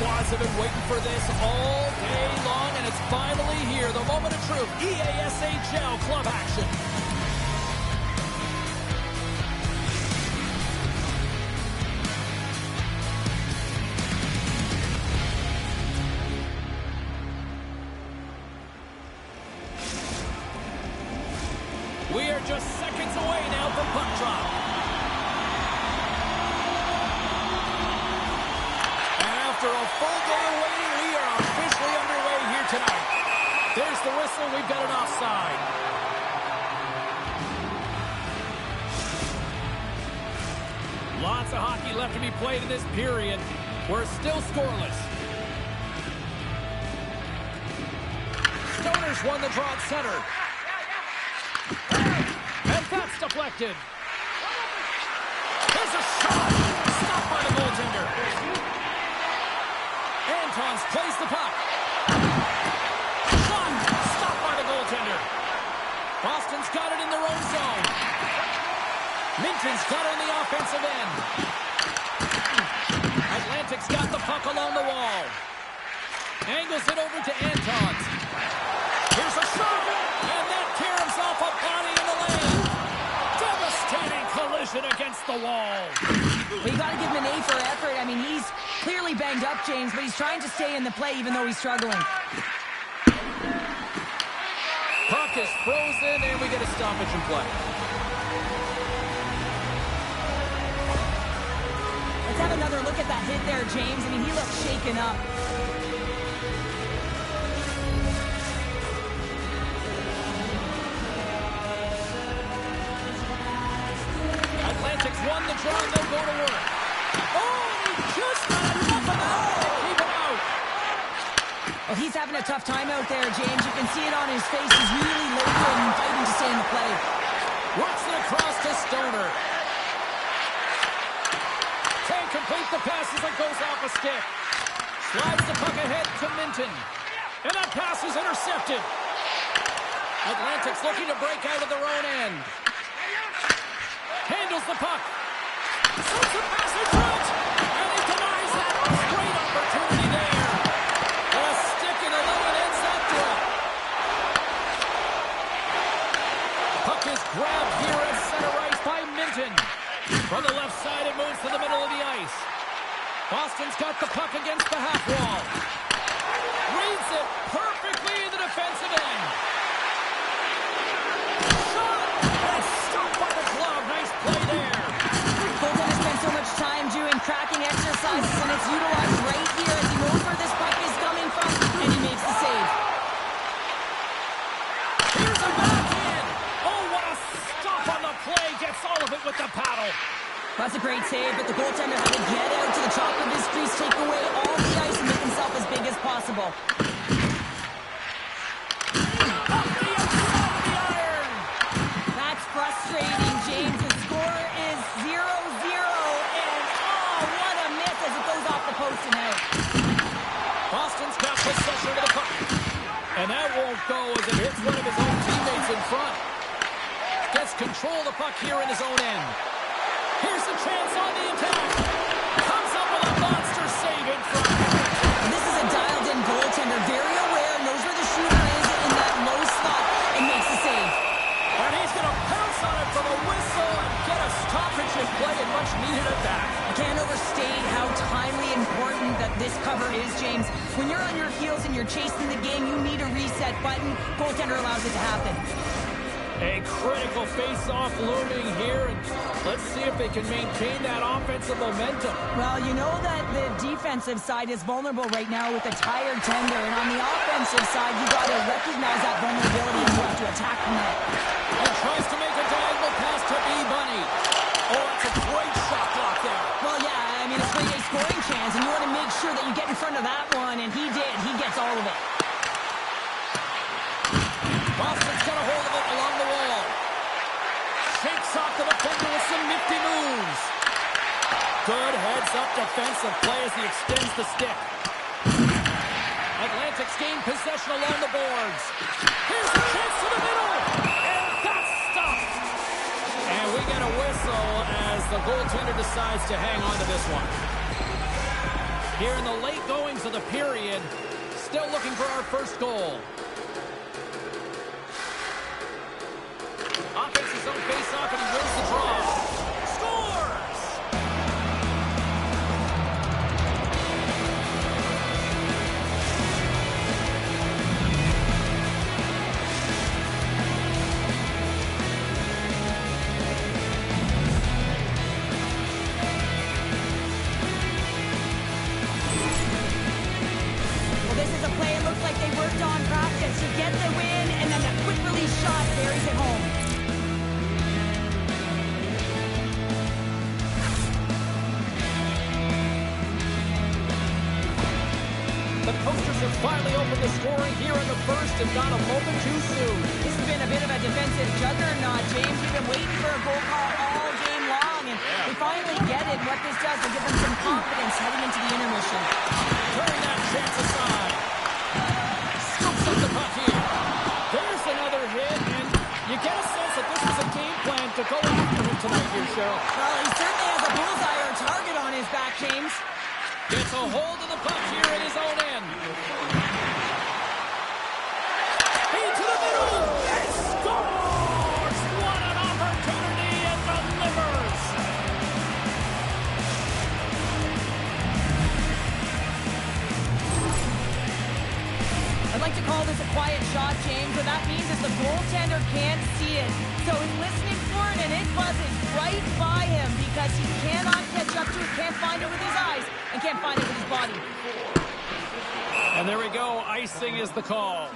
squads have been waiting for this all day long, and it's finally here. The moment of truth. EASHL club action. We are just seconds away now from puck drop. And after a full day of waiting, we are officially underway here tonight. There's the whistle. We've got an offside. Lots of hockey left to be played in this period. We're still scoreless. Stoners won the draw at center. And that's deflected. There's a shot. Stopped by the goaltender. Antons plays the puck. Shot. Stopped by the goaltender. Boston's got it in their own zone. Minton's got it on the offensive end. Atlantic's got the puck along the wall. Angles it over to Antons. Here's a shot. And that caroms off a body in the lane. Devastating collision against the wall. Well, you got to give him an A for effort. I mean, he's clearly banged up, James, but he's trying to stay in the play even though he's struggling. Puck is frozen, and we get a stoppage in play. Let's have another look at that hit there, James. I mean, he looks shaken up. Atlantic's won the draw, and they'll go to work. Oh, he just got enough of that to keep him out. Well, he's having a tough time out there, James. You can see it on his face. He's really laboring and fighting to stay in the play. Works it across to Stoner. Can't complete the pass as it goes off a stick. Slides the puck ahead to Minton. And that pass is intercepted. Atlantic's looking to break out of their own end. Handles the puck. Sends the pass in front. And he denies that. Great opportunity there. And a stick in the lane ends that deal. Puck is grabbed here at center ice by Minton. From the left side, it moves to the middle of the ice. Boston's got the puck against the half wall. Reads it perfectly in the defensive end. Shot! And stopped by the glove. Nice play there. Goaltender spent so much time doing cracking exercises, and it's utilized right here as he knows where this puck is coming from, and he makes the save. Here's a backhand. Oh, what a stop on the play. Gets all of it with the paddle. That's a great save, but the goaltender had to get out to the top of his crease, take away all the ice, and make himself as big as possible. Off the inside of the iron. That's frustrating, James. The score is 0-0, and oh, what a miss as it goes off the post and out. Boston's got possession of the puck. And that won't go as it hits one of his own teammates in front. Gets control of the puck here in his own end. Here's the chance on the attack. Comes up with a monster save in front. And this is a dialed-in goaltender, very aware, knows where the shooter is in that low slot, and makes the save. And he's going to pounce on it for the whistle and get a stoppage in play, and much needed at that. I can't overstate how timely important that this cover is, James. When you're on your heels and you're chasing the game, you need a reset button. Goaltender allows it to happen. A critical face-off looming here, and let's see if they can maintain that offensive momentum. Well, you know that the defensive side is vulnerable right now with a tired tender, and on the offensive side, you got to recognize that vulnerability and you have to attack from that. And tries to make a diagonal pass to E-Bunny. Oh, that's a great shot block there. Well, yeah, I mean, it's a scoring chance, and you want to make sure that you get in front of that one, and he did. He gets all of it. Boston's got a hold of it along the wall. Shakes off the defender with some nifty moves. Good heads-up defensive play as he extends the stick. Atlantic's gained possession along the boards. Here's a chance to the middle. And that's stopped. And we get a whistle as the goaltender decides to hang on to this one. Here in the late goings of the period, still looking for our first goal. Offense's own face-off, and he wins the draw. Scores! Well, this is a play it looks like they worked on practice to get the win, and then that quick release shot buries it home. The Coasters have finally opened the scoring here in the first and got a moment too soon. This has been a bit of a defensive juggernaut, James. We've been waiting for a goal call all game long, and we finally get it. And what this does will give them some confidence heading into the intermission. Turning that chance aside. Scoops up the puck here. There's another hit, and you get a sense that this was a game plan to go after him tonight here, Cheryl. Well, he certainly has a bullseye or a target on his back, James. Gets a hold of the puck here in his own end. Into the middle, and scores! What an opportunity, and delivers! I'd like to call this a quiet shot, James. What that means is the goaltender can't see it. So he's listening for it, and it buzzes right by him because he cannot catch up to it, can't find it with his eyes, and can't find it with his body. And there we go. Icing is the call.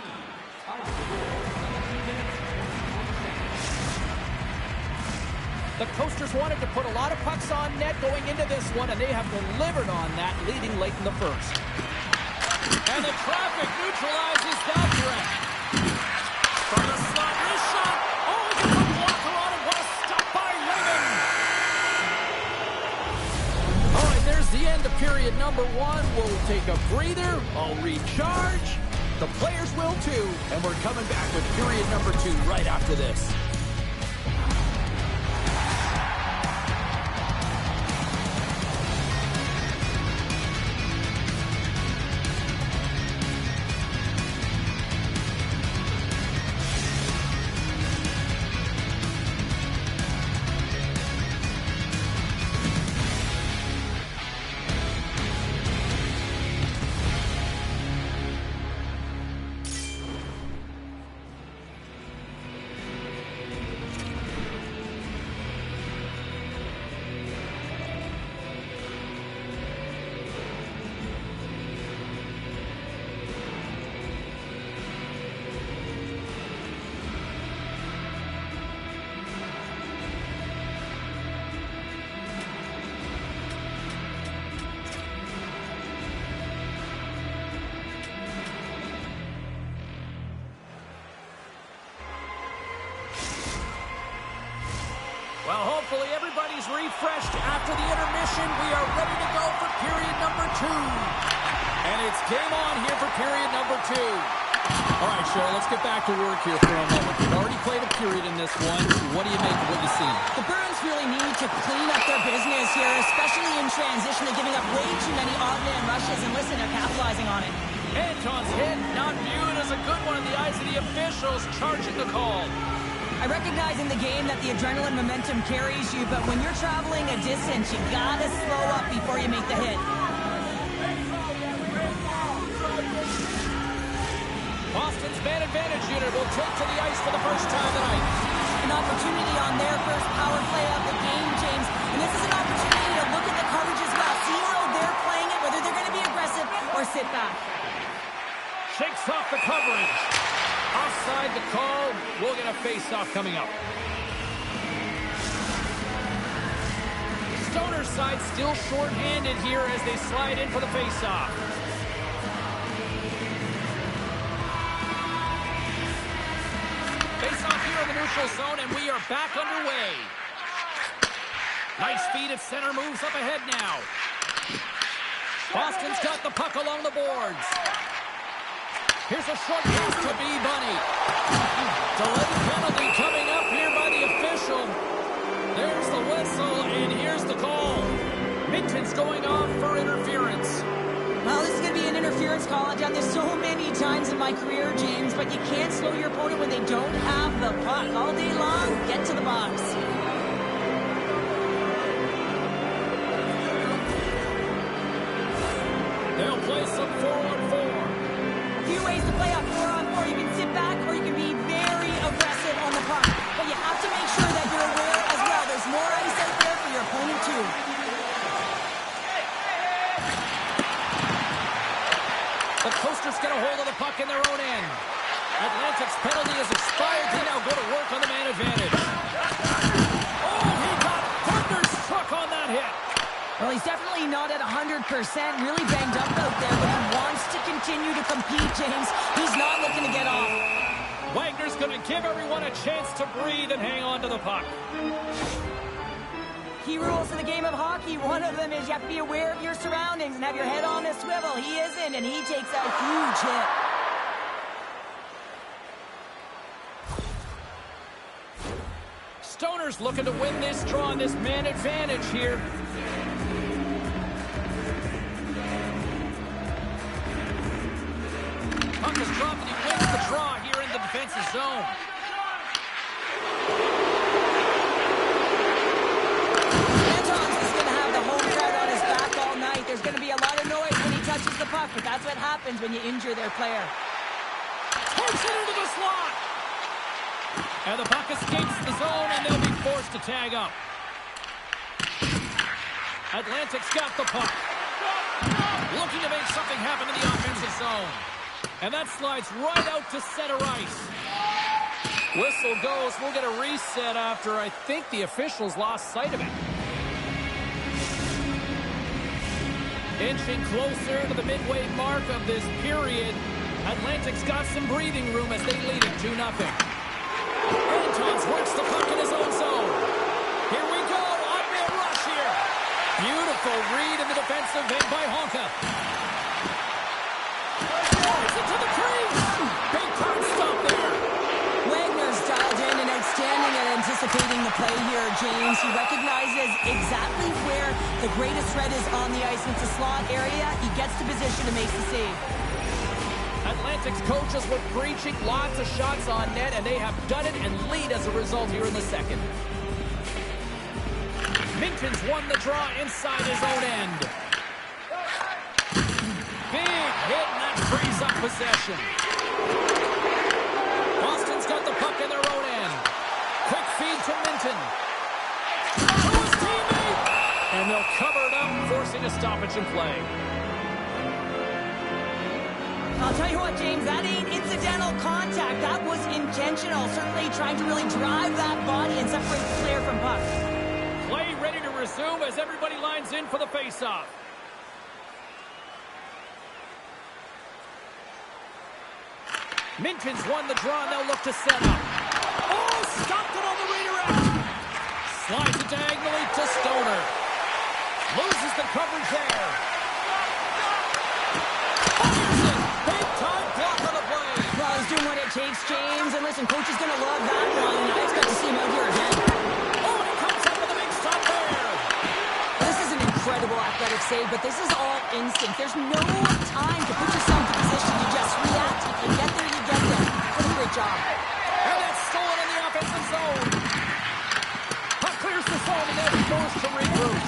The Coasters wanted to put a lot of pucks on net going into this one, and they have delivered on that, leading late in the first. And the traffic neutralizes that threat. From the slot, this shot. Oh, he gets a blocker on it. What a stop by Raymond. All right, there's the end of period number one. We'll take a breather. I'll recharge. The players will too. And we're coming back with period number two right after this. Well, hopefully everybody's refreshed after the intermission. We are ready to go for period number two. And it's game on here for period number two. All right, Cheryl, let's get back to work here for a moment. We've already played a period in this one. What do you make of what you see? The Bruins really need to clean up their business here, especially in transition. They're giving up way too many odd-man rushes, and listen, they're capitalizing on it. Anton's hit, not viewed as a good one in the eyes of the officials, charging the call. I recognize in the game that the adrenaline momentum carries you, but when you're traveling a distance, you gotta slow up before you make the hit. Boston's man advantage unit will take to the ice for the first time tonight. An opportunity on their first power play of the game, James. And this is an opportunity to look at the coverage as well. See how they're playing it, whether they're going to be aggressive or sit back. Shakes off the coverage. Offside the call. We'll get a face-off coming up. Stoner's side still short-handed here as they slide in for the face-off. Face-off here in the neutral zone, and we are back underway. Nice feed at center, moves up ahead now. Boston's got the puck along the boards. Here's a short pass to B. Bunny. Delayed penalty coming up here by the official. There's the whistle, and here's the call. Minton's going off for interference. Well, this is going to be an interference call. I've done this so many times in my career, James, but you can't slow your opponent when they don't have the puck. All day long, get to the box. They'll play some 4-on-4. A few ways to play a 4-on-4. You can sit back or you can be very aggressive on the puck. But you have to make sure that you're aware as well. There's more ice out there for your opponent, too. The Coasters get a hold of the puck in their own end. Atlantic's penalty is expired. They now go to work on the man advantage. Oh, he got thunderstruck on that hit. Well, he's definitely not at 100%, really banged up out there, but he wants to continue to compete, James. He's not looking to get off. Wagner's going to give everyone a chance to breathe and hang on to the puck. Key rules in the game of hockey, one of them is you have to be aware of your surroundings and have your head on a swivel. He isn't, and he takes a huge hit. Stoner's looking to win this draw on this man advantage here. Puck is dropped and he wins the draw here in the defensive zone. There's going to be a lot of noise when he touches the puck, but that's what happens when you injure their player. Takes it into the slot. And the puck escapes the zone, and they'll be forced to tag up. Atlantic's got the puck. Looking to make something happen in the offensive zone. And that slides right out to center ice. Whistle goes. We'll get a reset after I think the officials lost sight of it. Inching closer to the midway mark of this period. Atlantic's got some breathing room as they lead it 2-0. Antons works the puck in his own zone. Here we go. On-man rush here. Beautiful read in the defensive end by Honka. It's into the crease. Big time stop there. Wagner's dialed in and outstanding at anticipating the play here, James. He recognizes exactly where the greatest threat is on the ice. It's a slot area. He gets to position and makes the save. Atlantic's coaches were preaching lots of shots on net, and they have done it and lead as a result here in the second. Minton's won the draw inside his own end. Big hit, and that frees up possession. Boston's got the puck in their own end. Quick feed to Minton. To his teammate! And they'll cover it up, forcing a stoppage in play. I'll tell you what, James, that ain't incidental contact. That was intentional. Certainly trying to really drive that body and separate the player from puck. Play ready to resume as everybody lines in for the face-off. Minton's won the draw, and they'll look to set up. Oh, stopped it on the redirect. Slides it diagonally to Stoner. Loses the coverage there. Fires it. Big time block on the play. Well, he's doing what it takes, James. And listen, coach is going to love that one. I expect to see him out here again. Oh, and he comes up with a big stop there. This is an incredible athletic save, but this is all instinct. There's no time to put yourself in position. You just react. If you get there, you get there. What a great job. And that's stolen in the offensive zone. Puck clears the zone, and they'll be forced to regroup.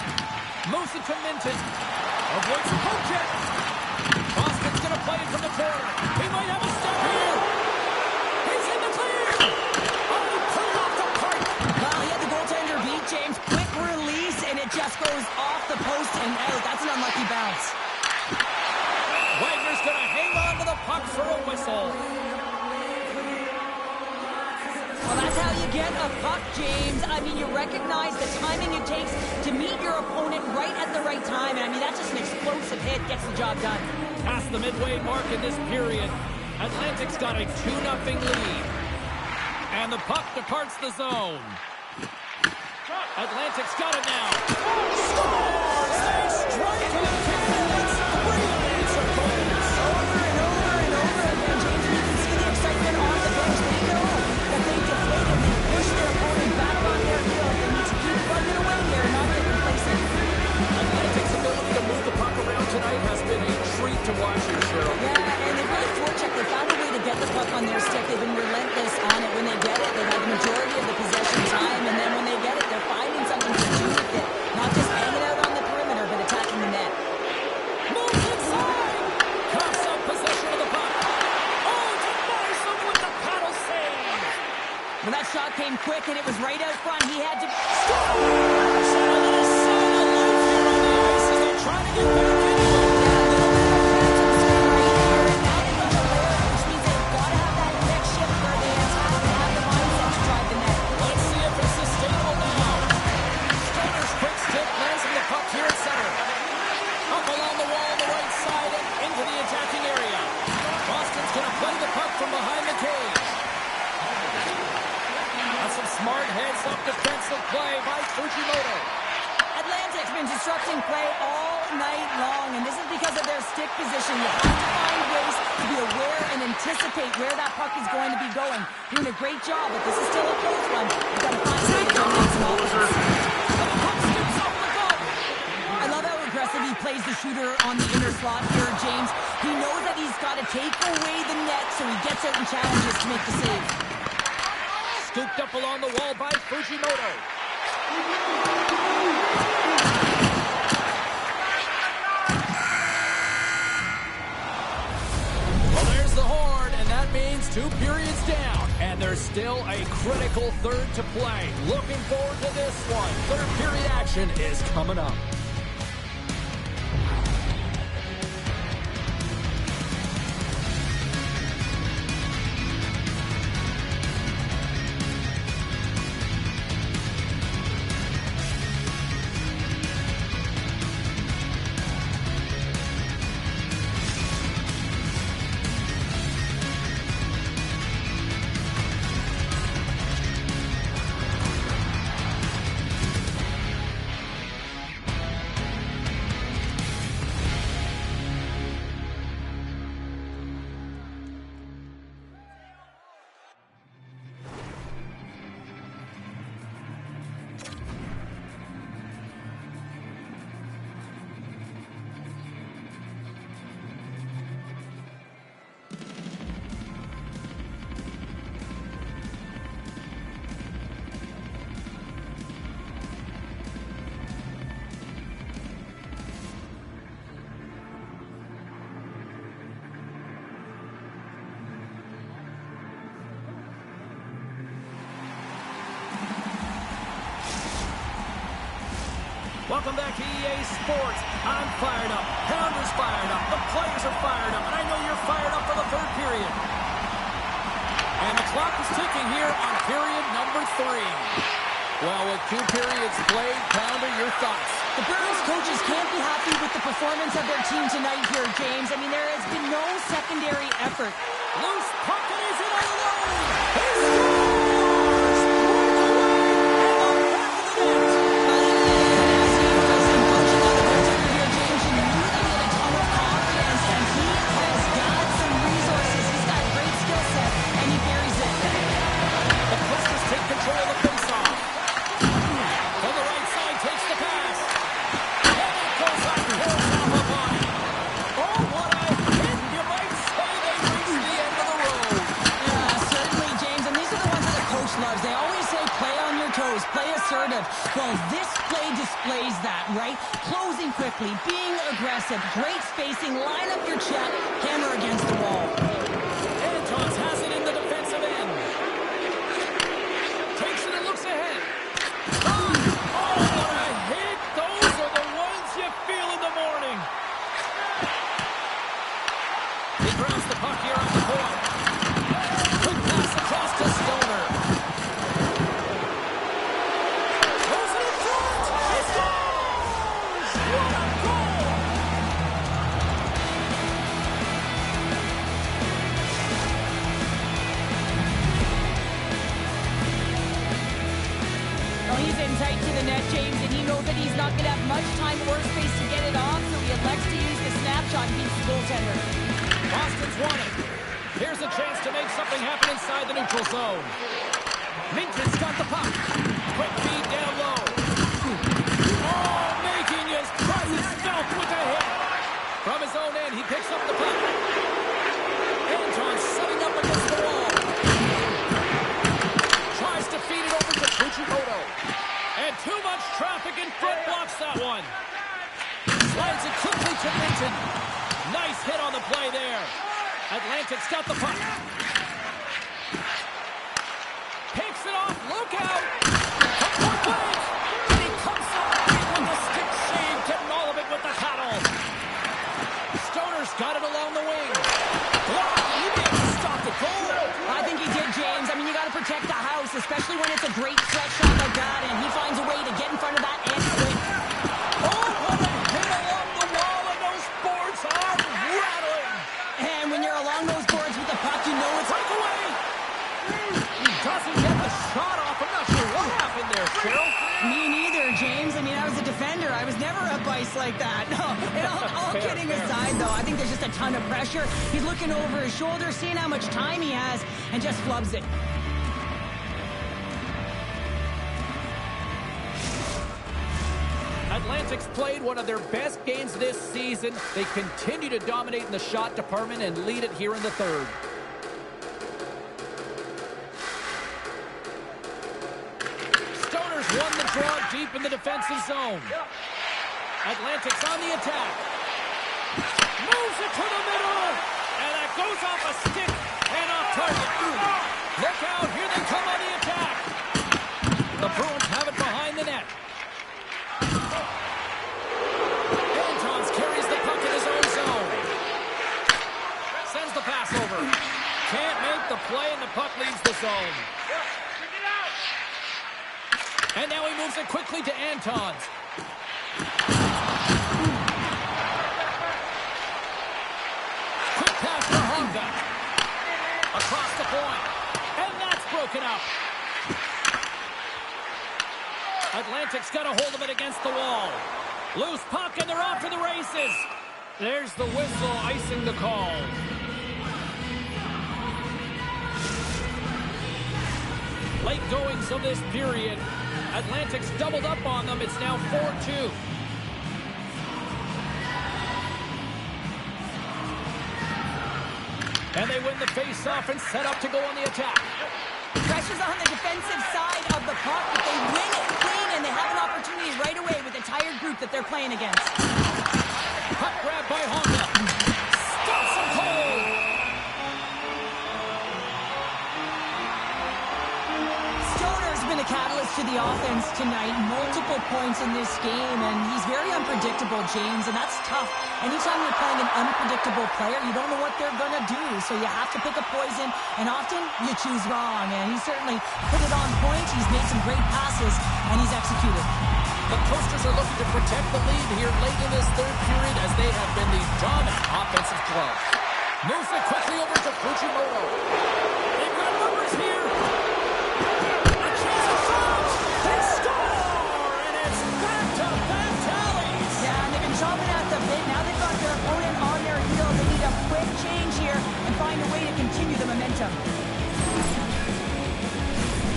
Moves it to Minton. Avoids the poke check. Boston's going to play it from the corner. He might have a step here. He's in the clear. Oh, he put it off the pipe. Well, he had the goaltender beat, James. Quick release, and it just goes off the post and out. That's an unlucky bounce. Wagner's going to hang on to the puck for a whistle. Well, that's how you get a puck, James. I mean, you recognize the timing it takes to meet your opponent right at the right time. And I mean, that's just an explosive hit. Gets the job done. Past the midway mark in this period, Atlantic's got a 2-0 lead. And the puck departs the zone. Atlantic's got it now. Scores! They strike to the kick. It's 3 answer goals. Over and over and over again, James. You can see the excitement on the bench. They know that they deflate and they push their opponent back on their heel. They need to keep plugging away here and not get complacent. Atlantic's ability to move the puck around tonight has been a treat Fujimoto. Atlantic's been disrupting play all night long, and this is because of their stick position. You have to find ways to be aware and anticipate where that puck is going to be going. Doing a great job, but this is still a close one. You've got to find a way to generate some offense. And the puck skips off the goal. I love how aggressive he plays the shooter on the inner slot here, James. He knows that he's got to take away the net, so he gets out and challenges to make the save. Scooped up along the wall by Fujimoto. Well, there's the horn, and that means 2 periods down. And there's still a critical third to play. Looking forward to this one. Third period action is coming up. Welcome back to EA Sports. I'm fired up. Pounder's fired up. The players are fired up. And I know you're fired up for the third period. And the clock is ticking here on period number 3. Well, with 2 periods played, Pounder, your thoughts? The Bruins coaches can't be happy with the performance of their team tonight here, James. I mean, there has been no secondary effort. Loose puck and he's in alone. He scores! Play assertive. Well, this play displays that, right? Closing quickly, being aggressive, great spacing, line up your check, hammer against the wall. Antons has it in the defensive end. Takes it and looks ahead. Oh, what a hit! Those are the ones you feel in the morning. He grabs the puck here on the point. Quick pass across to Stoner. He's in tight to the net, James, and he knows that he's not going to have much time or space to get it off, so he elects to use the snapshot and beats the goaltender. Boston's won it. Here's a chance to make something happen inside the neutral zone. Minton's got the puck. Quick feed down low. Oh, making his presence felt with a hit. From his own end, he picks up the puck. Anton setting up against the wall. Tries to feed it over to Fujimoto. And too much traffic in front blocks that one. Slides it quickly to Minton. Nice hit on the play there. Atlantic's got the puck. Picks it off. Look out. From point blank. And he comes up with the stick shave, getting all of it with the paddle. Stoner's got it along the wing. Block. He may have stopped the goal. I think he did, James. I mean, you got to protect the house, especially when it's a great threat shot like that, and he finds a way to get in front of that and quick. Oh, what a hit along the wall, and those boards are rattling. And when you're along those boards with the puck, you know it's Breakaway. He doesn't get the shot off. I'm not sure what James. I mean, I was a defender. I was never up ice like that. No, and all kidding aside, though, I think there's just a ton of pressure. He's looking over his shoulder, seeing how much time he has, and just flubs it. Atlantic's played one of their best games this season. They continue to dominate in the shot department and lead it here in the third. Stoners won the draw deep in the defensive zone. Atlantic's on the attack. Moves it to the middle. And that goes off a stick and off target. Look out, here they come on the attack. The Bruins have it behind the net. Antons carries the puck in his own zone. Sends the pass over. Can't make the play and the puck leaves the zone. And now he moves it quickly to Antons. Quick pass to Honda. Across the point. And that's broken up. Atlantic's got a hold of it against the wall. Loose puck and they're off to the races. There's the whistle icing the call. Late goings of this period. Atlantic's doubled up on them. It's now 4-2. And they win the face-off and set up to go on the attack. Pressure's on the defensive side of the puck, but they win it clean, and they have an opportunity right away with the tired group that they're playing against. Puck grab by Honda. Stops him cold. Stoner's been a catalyst to the offense tonight. Multiple points in this game, and he's very unpredictable, James, and that's tough. Anytime you're playing an unpredictable player, you don't know what they're going to do, so you have to pick a poison, and often you choose wrong, and he certainly put it on point. He's made some great passes, and he's executed. The Coasters are looking to protect the lead here late in this third period as they have been the dominant offensive club. Moves it quickly over to Fujimoto. They've got numbers here. A chance to shot. They score, and it's back-to-back tallies. Yeah, and they've been chomping at the bit. Now they've got their opponent on their heels. They need a quick change here and find a way to continue the momentum.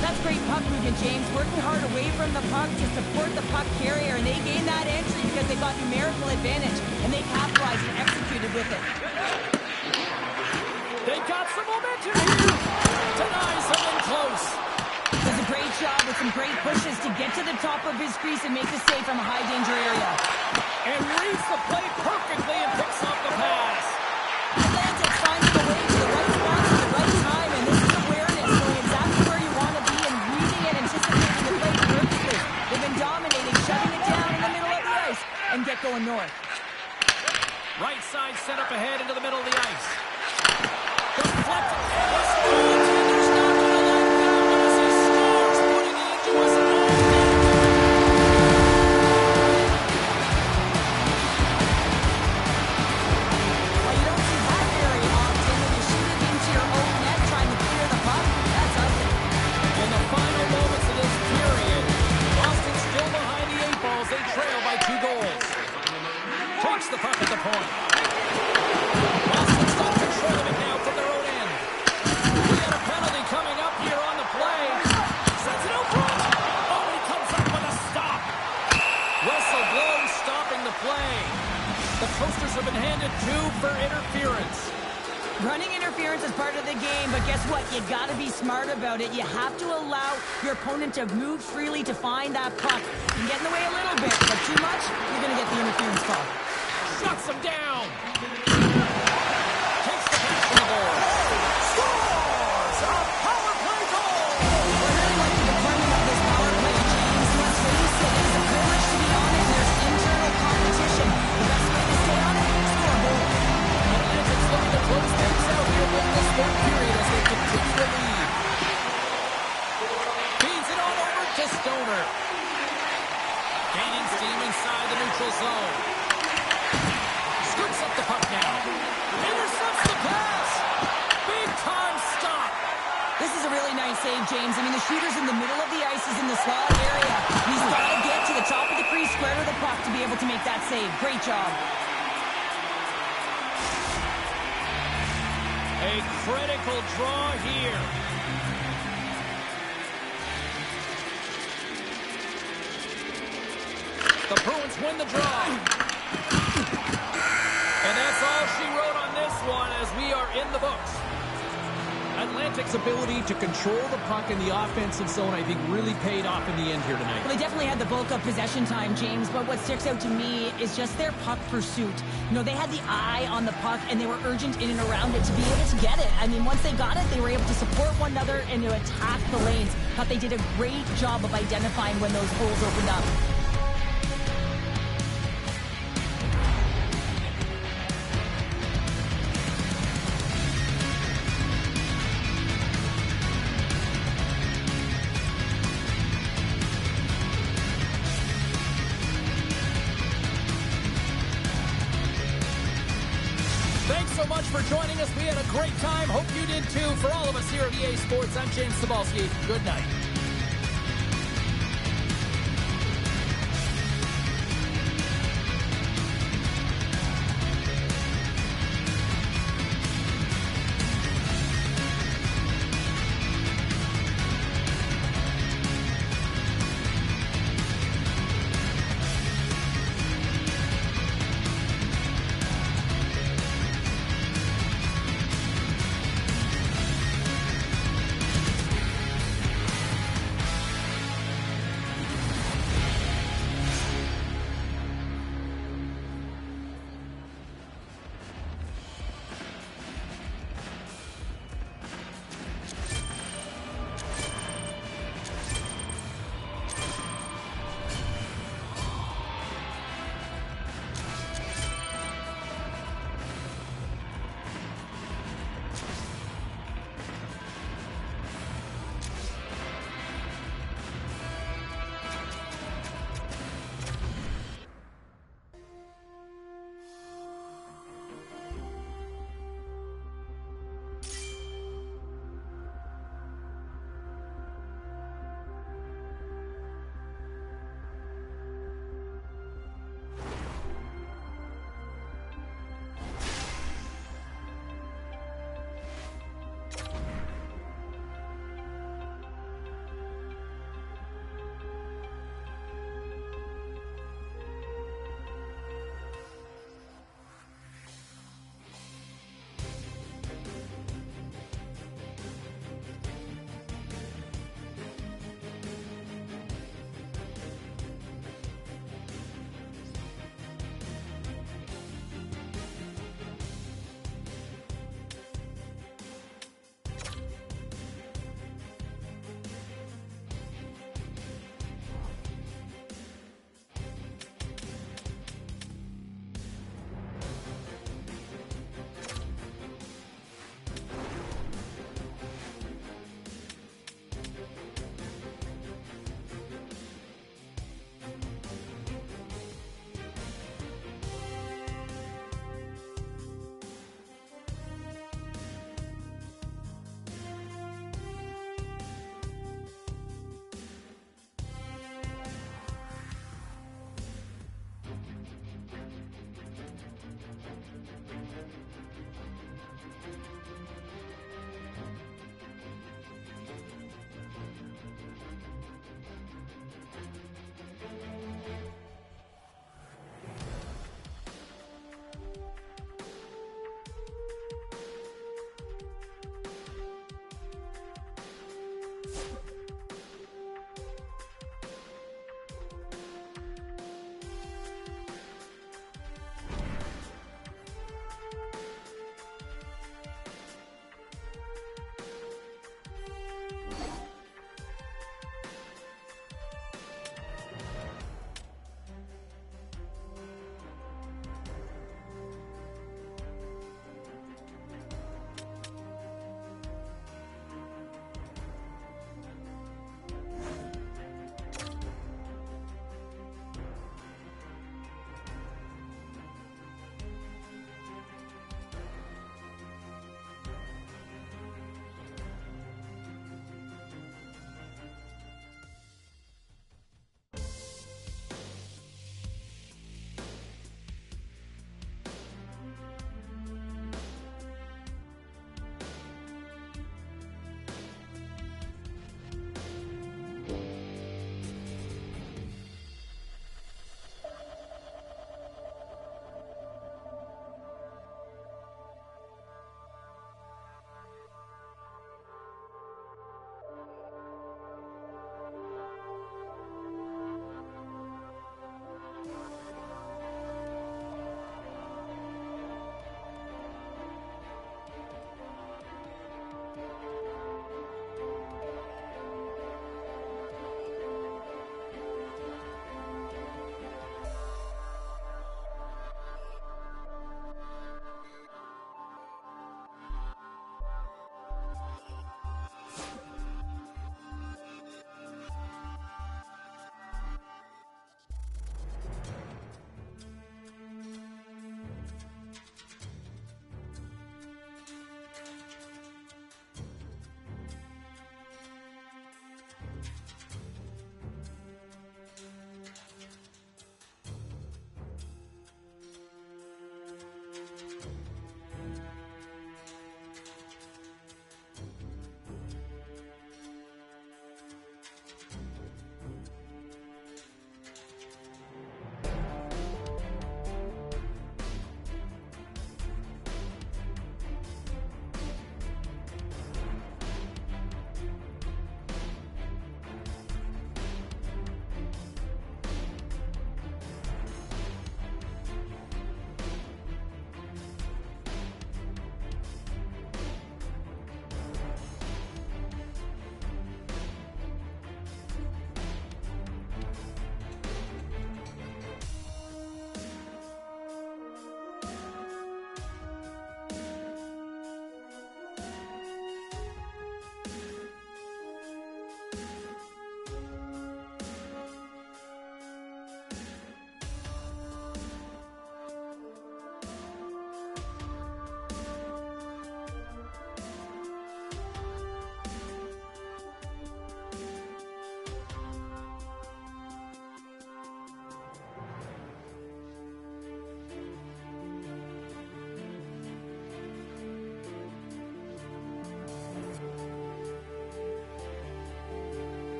That's great puck movement, James. Working hard away from the puck to support the puck carrier, and they gained that entry because they got numerical advantage, and they capitalized and executed with it. They got some momentum here. Denies something close. Does a great job with some great pushes to get to the top of his crease and make the save from a high-danger area. And reads the play perfectly and picks up the pass. Atlantic finding a way to the right spot at the right time, and this is awareness, knowing exactly where you want to be and reading and anticipating the play perfectly. They've been dominating, shutting it down in the middle of the ice, and get going north. Right side set up ahead into the middle of the ice. Deflected. There's not going to let go as he scores, putting the Indians on. Well, you don't see that very often when you shoot it into your own net trying to clear the puck. That's ugly. In the final moments of this period, Boston still behind the 8 balls. They trail by 2 goals. Takes the puck at the point. Boston's got control of it now from their own end. We got a penalty coming up here on the play. Sends it out front. Oh, he comes up with a stop. Whistle blows, stopping the play. The Coasters have been handed 2 for interference. Running interference is part of the game, but guess what? You gotta be smart about it. You have to allow your opponent to move freely to find that puck. You can get in the way a little bit, but too much, you're gonna get the interference call. Shuts him down. Takes the pass from the board. Scores! A power play goal! I really like the deployment of this power play, James. Let's face it, it's a privilege to be on it. There's internal competition. The best way to stay on it, score a goal. Atlantic's looking to close things out here with this third period as they continue to lead. Feeds it on over to Stoner. Gaining steam inside the neutral zone. Scoops up the puck now. Intercepts the pass. Big time stop. This is a really nice save, James. I mean, the shooter's in the middle of the ice. He's in the slot area. He's got to get to the top square to the puck to be able to make that save. Great job. A critical draw here. The Bruins win the draw. And that's all she wrote on this one as we are in the books. Atlantic's ability to control the puck in the offensive zone, I think, really paid off in the end here tonight. Well, they definitely had the bulk of possession time, James, but what sticks out to me is just their puck pursuit. You know, they had the eye on the puck, and they were urgent in and around it to be able to get it. I mean, once they got it, they were able to support one another and to attack the lanes. Thought they did a great job of identifying when those holes opened up. Thanks so much for joining us. We had a great time. Hope you did too. For all of us here at EA Sports, I'm James Cebulski. Good night.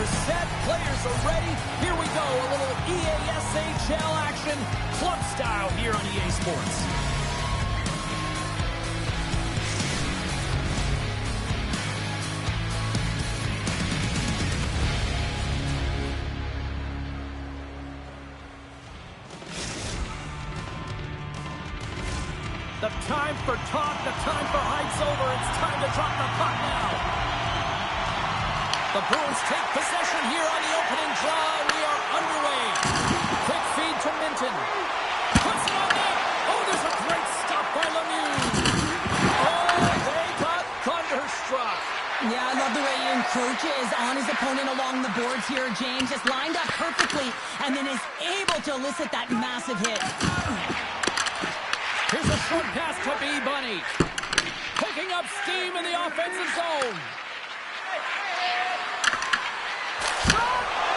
are set. Players are ready. Here we go. A little EASHL action. Club style here on EA Sports. The time for talk, the time for hype's over. It's time to drop the puck now. The Bruins take possession here on the opening draw. We are underway. Quick feed to Minton. Puts it on net. Oh, there's a great stop by Lemieux. Oh, they got thunderstruck. Yeah, I love the way he encroaches on his opponent along the boards here, James. Just lined up perfectly and then is able to elicit that massive hit. Here's a short pass to B-Bunny. Picking up steam in the offensive zone.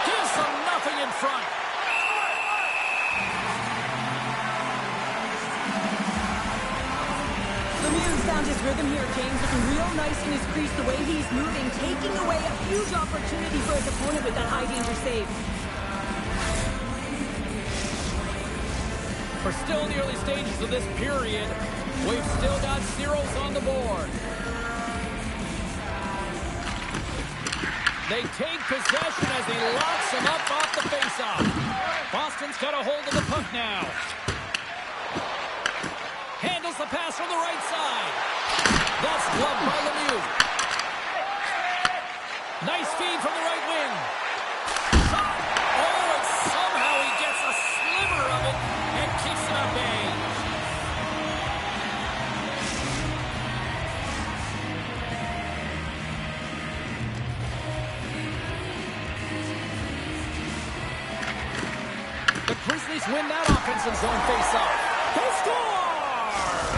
Gives them nothing in front. Lemieux found his rhythm here, James. Looking real nice in his crease, the way he's moving, taking away a huge opportunity for his opponent with that high-danger save. We're still in the early stages of this period. We've still got zeros on the board. They take possession as he locks him up off the faceoff. Boston's got a hold of the puck now. Handles the pass from the right side. That's gloved by Lemieux. Nice feed from the right wing. Shot! Oh, and somehow he gets a sliver of it and keeps it at bay. The Grizzlies win that offensive zone faceoff. They score!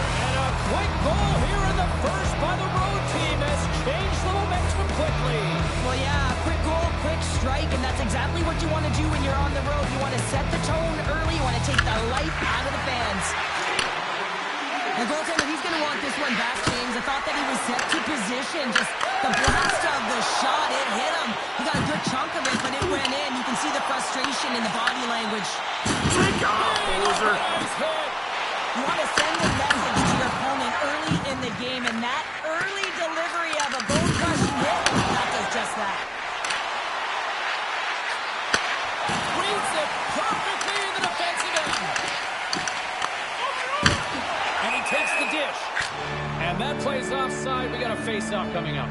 And a quick goal here in the first by the road team has changed the momentum quickly. Well, yeah, quick goal, quick strike, and that's exactly what you want to do when you're on the road. You want to set the tone early. You want to take the life out of the fans. The goaltender, he's going to want this one back, James. I thought that he was set to position. Just the blast of the shot, it hit him. He got a good chunk of it, but it went in. You can see the frustration in the body language. Take off, loser. You want to send a message to your opponent early in the game, and that early delivery of a bone-crushing hit, that does just that. Reads it perfectly in the defensive end. And he takes the dish. And that plays offside. We got a face-off coming up.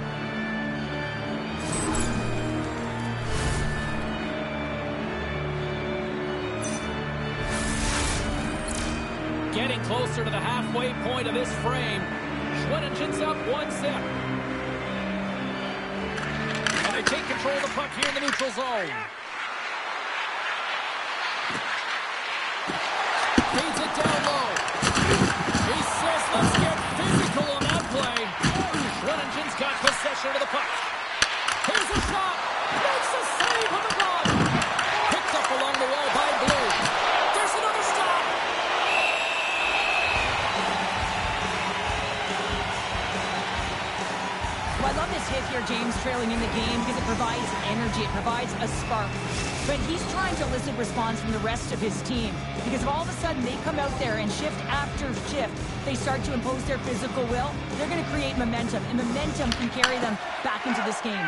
Getting closer to the halfway point of this frame. Schwenningen's up 1-0. And they take control of the puck here in the neutral zone. Feeds it down low. He says, let's get physical on that play. Schwenningen's got possession of the puck. Here's a shot. Makes a save on the glove. Picked up along the wall by Blue. There's another stop. Well, I love this hit here, James, trailing in the game because it provides energy. It provides a spark. But he's trying to elicit response from the rest of his team because if all of a sudden they come out there and shift after shift, they start to impose their physical will, they're going to create momentum, and momentum can carry them back into this game.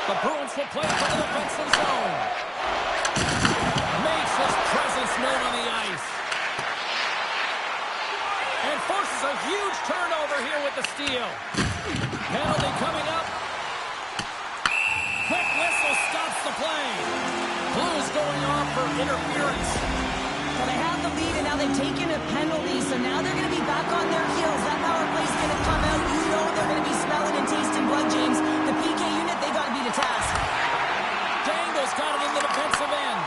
The Bruins will play from the defensive zone. Makes his presence known on the ice. And forces a huge turnover here with the steal. Penalty coming up. Quick whistle stops the play. Blues going off for interference. Well, they have the lead, and now they've taken a penalty, so now they're going to be back on their heels. That power play's going to come out. You know they're going to be smelling and tasting blood, James. The PK unit, they got to be the task. Dangle's got it in the defensive end.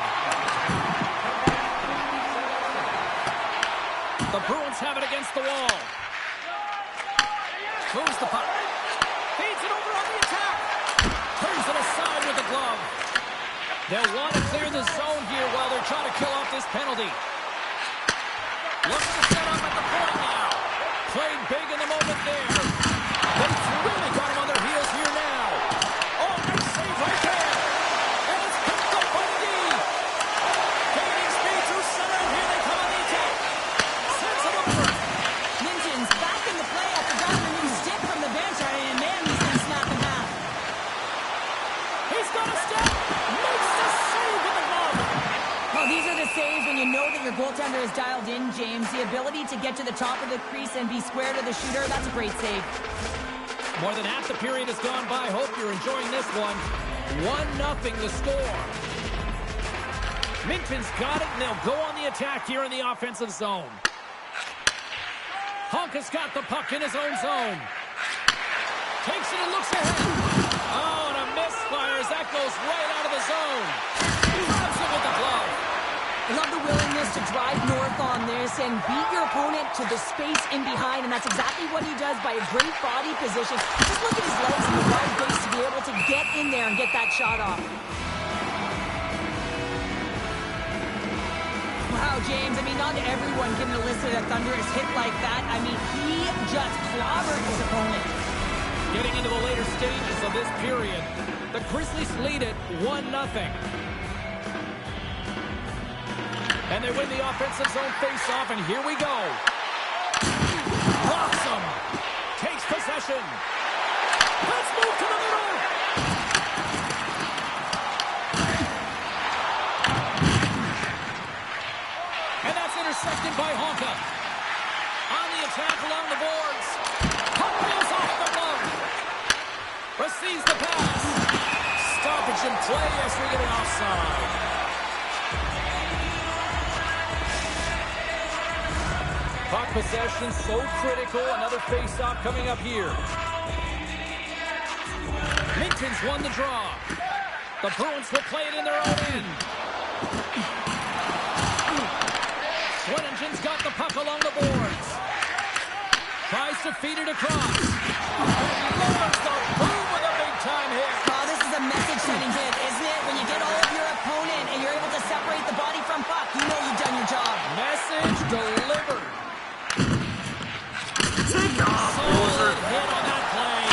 The Bruins have it against the wall. Moves the puck. Feeds it over on the attack. Turns it aside with the glove. They'll want to clear the zone here while they're trying to kill off this penalty. Looking to set up at the point now. Played big in the moment there. But it's really got them on their heels here now. Oh, nice save right there. save when you know that your goaltender is dialed in, James. The ability to get to the top of the crease and be square to the shooter, that's a great save. More than half the period has gone by. Hope you're enjoying this one. 1-0 the score. Minton's got it, and they'll go on the attack here in the offensive zone. Honka's got the puck in his own zone. Takes it and looks ahead. Oh, and a misfire as that goes right out of the zone. Grabs it with the glove. I love the willingness to drive north on this and beat your opponent to the space in behind, and that's exactly what he does by a great body position. Just look at his legs and the wide base to be able to get in there and get that shot off. Wow, James, I mean, not everyone can elicit a thunderous hit like that. I mean, he just clobbered his opponent. Getting into the later stages of this period, the Grizzlies lead it 1-0. And they win the offensive zone face-off, and here we go. Awesome. Takes possession. Let's move to the middle. And that's intercepted by Honka. On the attack along the boards. Puck goes off the glove. Receives the pass. Stoppage in play as we get an offside. Puck possession so critical. Another face-off coming up here. Minton's won the draw. The Bruins will play it in their own end. Swearingen's got the puck along the boards. Tries to feed it across. And lowers the boom with a big-time hit. Oh, this is a message-sending hit, isn't it? When you get all of your opponent and you're able to separate the body from puck, you know you've done your job. Message delivered. Solid hit on that play.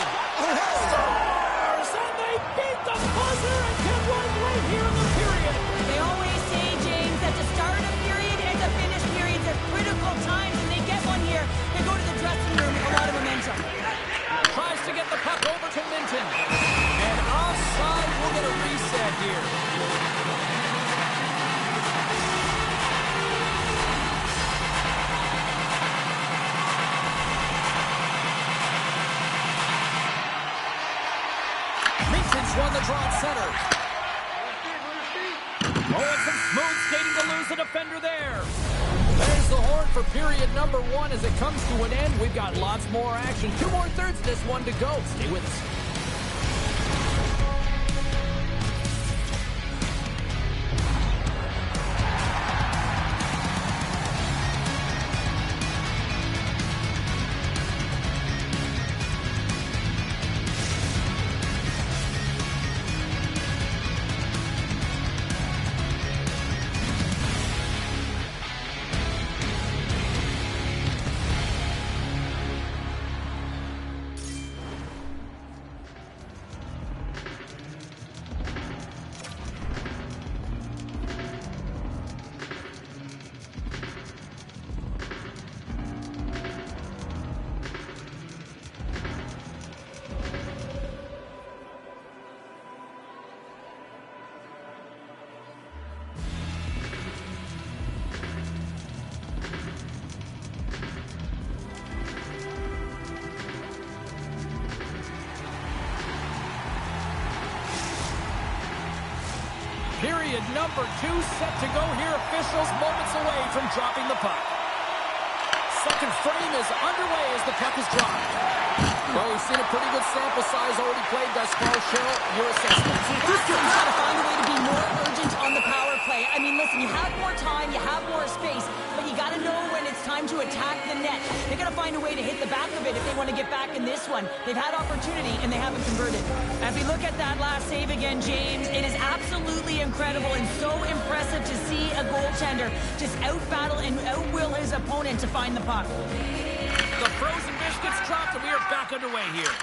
Stars, and they beat the buzzer and get one right here in the period. They always say, James, that the start of period and the finish period are critical times, and they get one here. They go to the dressing room with a lot of momentum. Tries to get the puck over to Minton. And offside, we'll get a reset here. Won the draw at center. Oh, and some smooth skating to lose the defender there. There's the horn for period number 1 as it comes to an end. We've got lots more action. 2 more thirds of this one to go. Stay with us. Period number 2 set to go here. Officials moments away from dropping the puck. Second frame is underway as the puck is dropped. Well, we've seen a pretty good sample size already played thus far. Cheryl, your assessment. Boston's got to find a way to be more urgent on the power play. I mean, listen, you have more time, you have more space, but you got to know when it's time to attack the net. They got to find a way to hit the back of it if they want to get back in this one. They've had opportunity and they haven't converted. As we look at that last save again, James, it is absolutely incredible and so impressive to see a goaltender just out-battle and out-will his opponent to find the puck. The frozen biscuits dropped, and we are back underway here.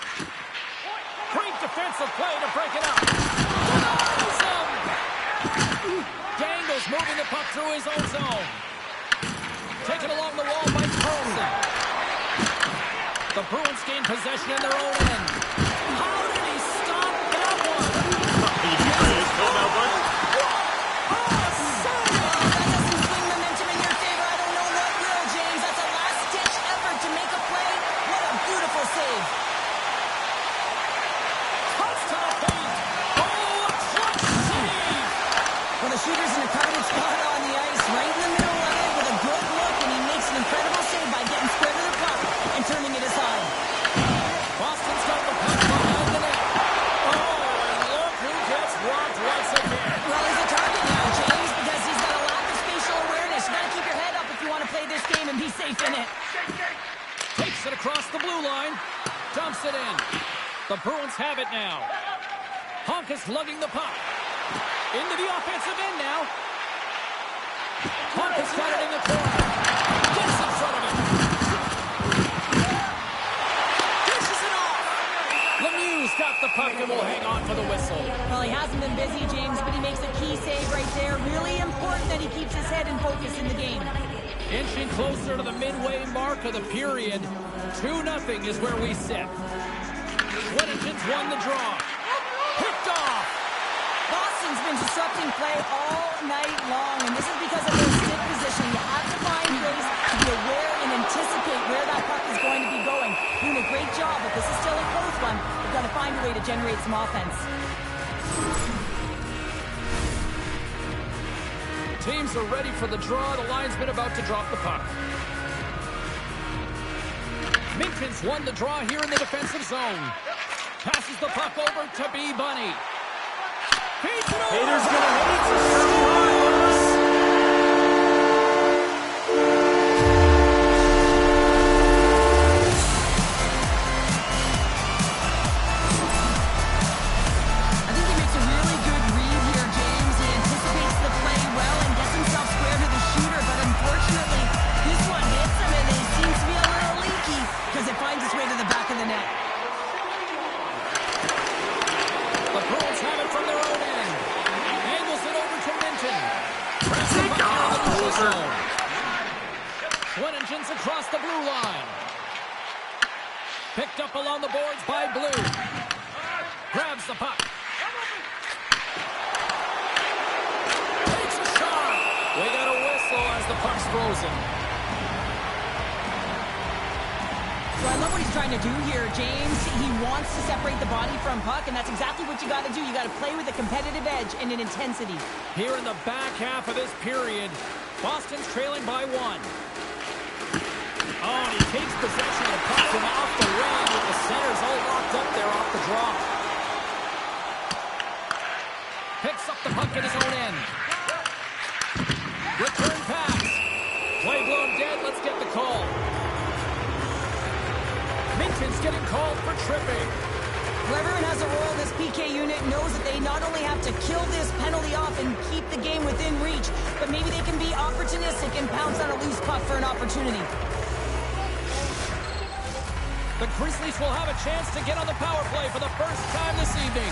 Great defensive play to break it up. Denies him. Dangles moving the puck through his own zone. Taken along the wall by Carlson. The Bruins gain possession in their own end. How did he stop that one? He called that one. That's a The Bruins have it now. Honka's lugging the puck. Into the offensive end now. Honka's got it in the corner. Gets in front of it. Dishes it off. Lemieux's got the puck and will hang on for the whistle. Well, he hasn't been busy, James, but he makes a key save right there. Really important that he keeps his head in focus in the game. Inching closer to the midway mark of the period. 2-0 is where we sit. Swedingen's won the draw. Picked off. Boston's been disrupting play all night long, and this is because of their stick position. You have to find ways to be aware and anticipate where that puck is going to be going. Doing a great job, but this is still a close one. They've got to find a way to generate some offense. Teams are ready for the draw. The linesman about to drop the puck. Minkin's won the draw here in the defensive zone. Passes the puck over to B. Bunny. Feeds it over. Haters gonna hate. I think he makes a really good read here, James. He anticipates the play well and gets himself square to the shooter, but unfortunately, this one hits him and it seems to be a little leaky because it finds its way to the back of the net. The Bruins have it from their own end. Angles it over to Minton. Press the puck out of the neutral zone. Swedingen's across the blue line. Picked up along the boards by Blue. Grabs the puck. Takes a shot. We got a whistle as the puck's frozen. So I love what he's trying to do here, James. He wants to separate the body from puck, and that's exactly what you got to do. You got to play with a competitive edge and an intensity. Here in the back half of this period, Boston's trailing by 1. Oh, and he takes possession of the puck from off the wing with the centers all locked up there off the draw. Picks up the puck in his own end. Return pass. Play blown dead. Let's get the call. Minton's getting called for tripping. Whoever has a role in this PK unit knows that they not only have to kill this penalty off and keep the game within reach, but maybe they can be opportunistic and pounce on a loose puck for an opportunity. The Grizzlies will have a chance to get on the power play for the first time this evening.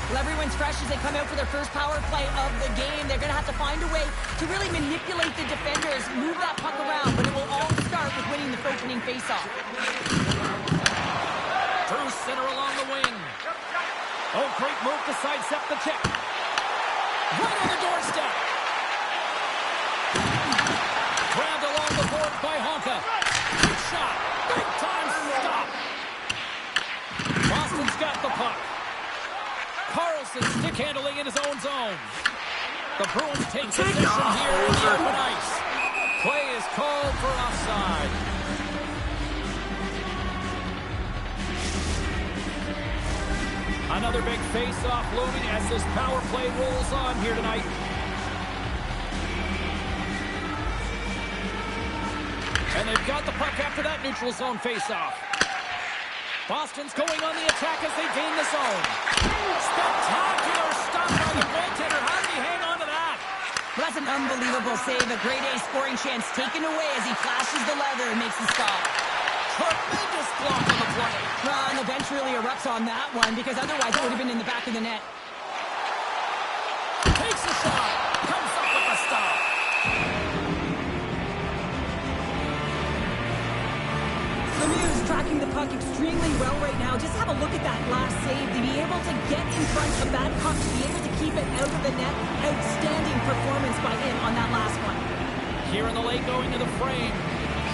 Well, everyone's fresh as they come out for their first power play of the game. They're going to have to find a way to really manipulate the defenders, move that puck around, but it will all start with winning the opening faceoff. Through center along the wing. Oh, great move to sidestep the kick. Right on the doorstep. Grabbed along the board by Honka. Big shot. Big time stop. Boston's got the puck. Carlson stick handling in his own zone. The Bruins take possession here in the open ice. Play is called for offside. Another big face-off looming as this power play rolls on here tonight. And they've got the puck after that neutral zone face-off. Boston's going on the attack as they gain the zone. Spectacular stop by the goaltender. How did he hang on to that? Well, that's an unbelievable save. A grade A scoring chance taken away as he flashes the leather and makes the stop. Tremendous block on the play. Well, and the bench really erupts on that one because otherwise it would have been in the back of the net. Takes a shot. Comes up with a stop. Lemieux's tracking the puck extremely well right now. Just have a look at that last save. To be able to get in front of that puck, to be able to keep it out of the net. Outstanding performance by him on that last one. Here in the late going to the frame.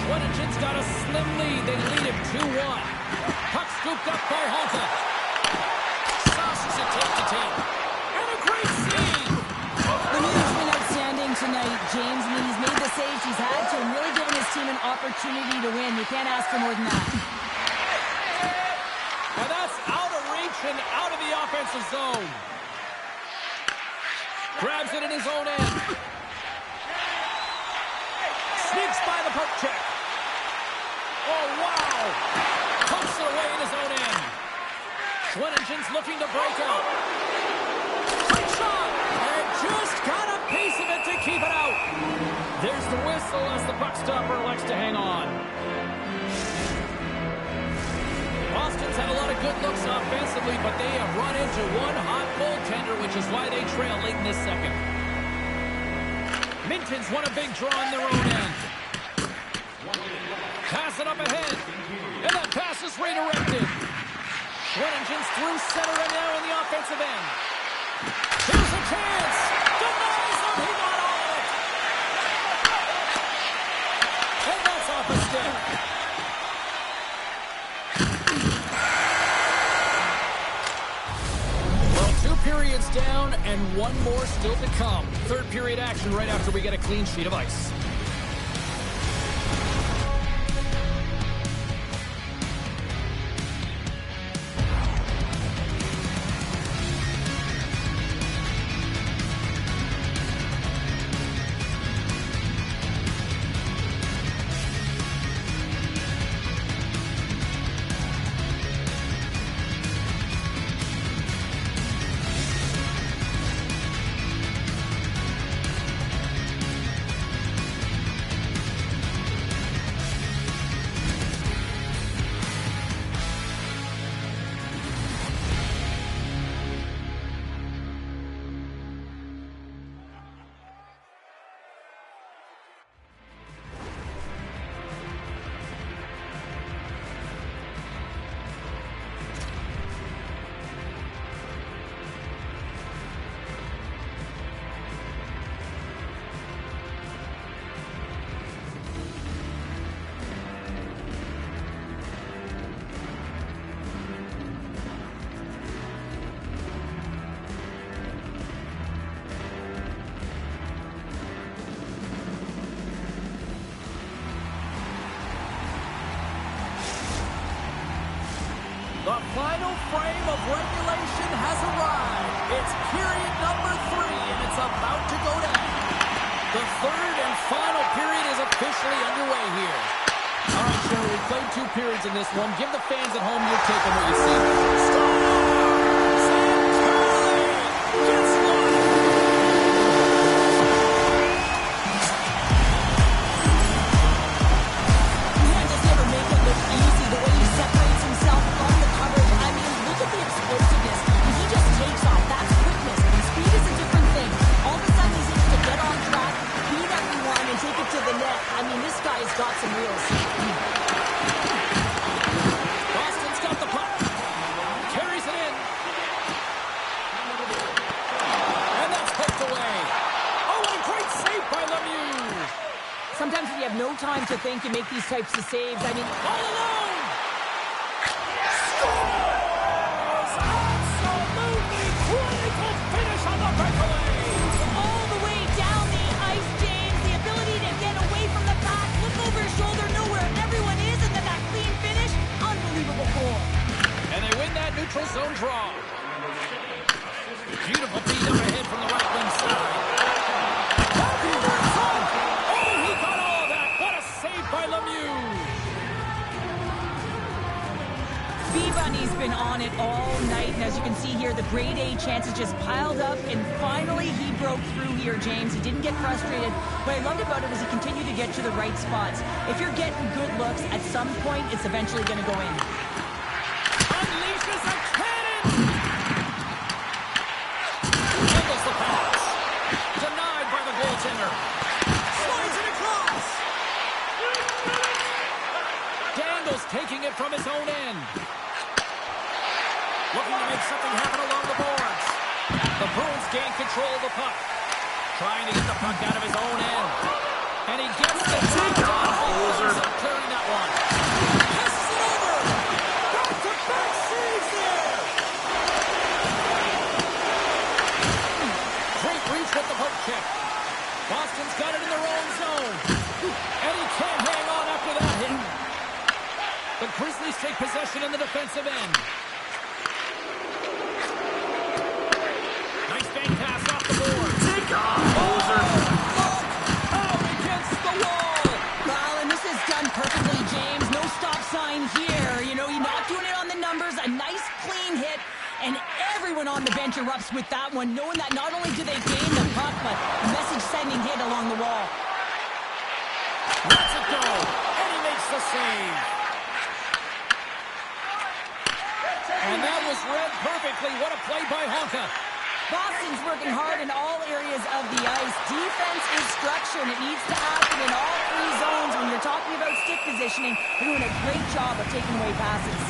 Swedingen's got a slim lead. They lead him 2-1. Puck scooped up by Honka. Sauces it tape to tape. And a great save. Lemieux's been outstanding tonight, James. I mean, he's made the saves he's had to and really given his team an opportunity to win. You can't ask for more than that. And that's out of reach and out of the offensive zone. Grabs it in his own end. Sneaks by the poke check. Oh, wow. Pumps it away in his own end. Swinningen's looking to break out. Quick shot! And just got a piece of it to keep it out. There's the whistle as the puck stopper elects to hang on. Boston's had a lot of good looks offensively, but they have run into one hot goaltender, which is why they trail late in this second. Minton's won a big draw in their own end. Pass it up ahead. And that pass is redirected. Swinningen's through center and now in the offensive end. Here's a chance. Denies him. He got all of it. And that's off a stick. Well, 2 periods down and 1 more still to come. Third period action right after we get a clean sheet of ice. The final frame of regulation has arrived. It's period number 3, and it's about to go down. The third and final period is officially underway here. All right, Sherry, we played 2 periods in this one. Give the fans at home your take on what you see. Scores! And Curley gets one. Man just never make it look easy the way he separates himself from the coverage. I mean, look at the explosiveness. When he just takes off, that's quickness. Speed is a different thing. All of a sudden, he's able to get on track, beat everyone, and take it to the net. I mean, this guy's got some wheels. Boston's got the puck. Carries it in. And that's poked away. Oh, what a great save by Lemieux. Sometimes when you have no time to think, you make these types of saves. I mean, All alone. Scores! Absolutely critical finish on the breakaway. all the way down the ice, James. The ability to get away from the pack, look over his shoulder, know where everyone is, and then that clean finish. Unbelievable goal. And they win that neutral zone draw. Beautiful feed up ahead from the right wing side. Back over in front. Oh, he got all of that. What a save by Lemieux. B-Bunny's been on it all night, and as you can see here, the grade A chances just piled up, and finally he broke through here, James. He didn't get frustrated. What I loved about it was he continued to get to the right spots. If you're getting good looks, at some point, it's eventually going to go in. Unleashes a cannon. Handles the pass. Denied by the goaltender. Slides it across. Dangle's taking it from his own end. Looking to make something happen along the boards. The Bruins gain control of the puck. Trying to get the puck out of his own end. And he gets the take on. Ends up clearing that one. Passes it over. Back-to-back saves there. Great reach with the poke check. Boston's got it in their own zone. And he can't hang on after that hit. The Grizzlies take possession in the defensive end. Nice bank pass off the board. Take off, loser. Out against the wall. Well, and this is done perfectly, James. No stop sign here. You know, you're not doing it on the numbers. A nice, clean hit. bench erupts with that one, knowing that not only do they gain the puck, but a message-sending hit along the wall. Lets it go, and he makes the save. And that was read perfectly. What a play by Honka. Boston's working hard in all areas of the ice. Defense is structure, and it needs to happen in all three zones. When you're talking about stick positioning, they're doing a great job of taking away passes.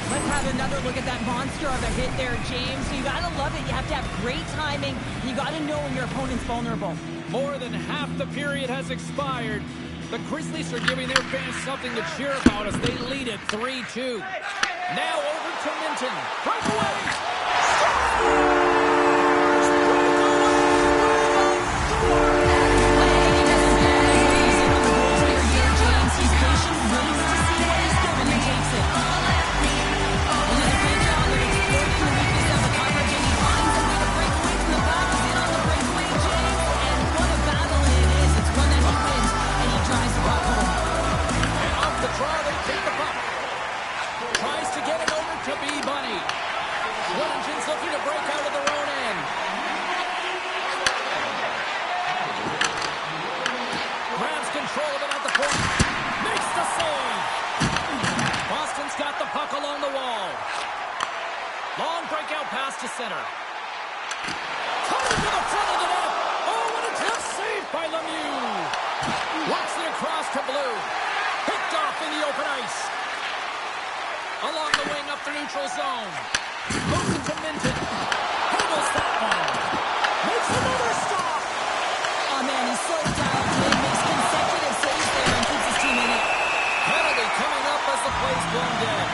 Let's have another look at that monster of a hit there, James. So you got to love it. You have to have great timing. You got to know when your opponent's vulnerable. More than half the period has expired. The Grizzlies are giving their fans something to cheer about as they lead it 3-2. Now over to Minton. Breakaway! Looking to break out of their own end. Grabs control of it at the point. Makes the save. Boston's got the puck along the wall. Long breakout pass to center. Coming to the front of the net. Oh, what a tough save by Lemieux. Walks it across to Blue. Picked off in the open ice. Along the wing up the neutral zone. Moves it to Minton. Handles that one. Makes another stop. Oh, man, he's so talented. Makes consecutive saves there and keeps his team in it. Penalty coming up as the play's blown dead.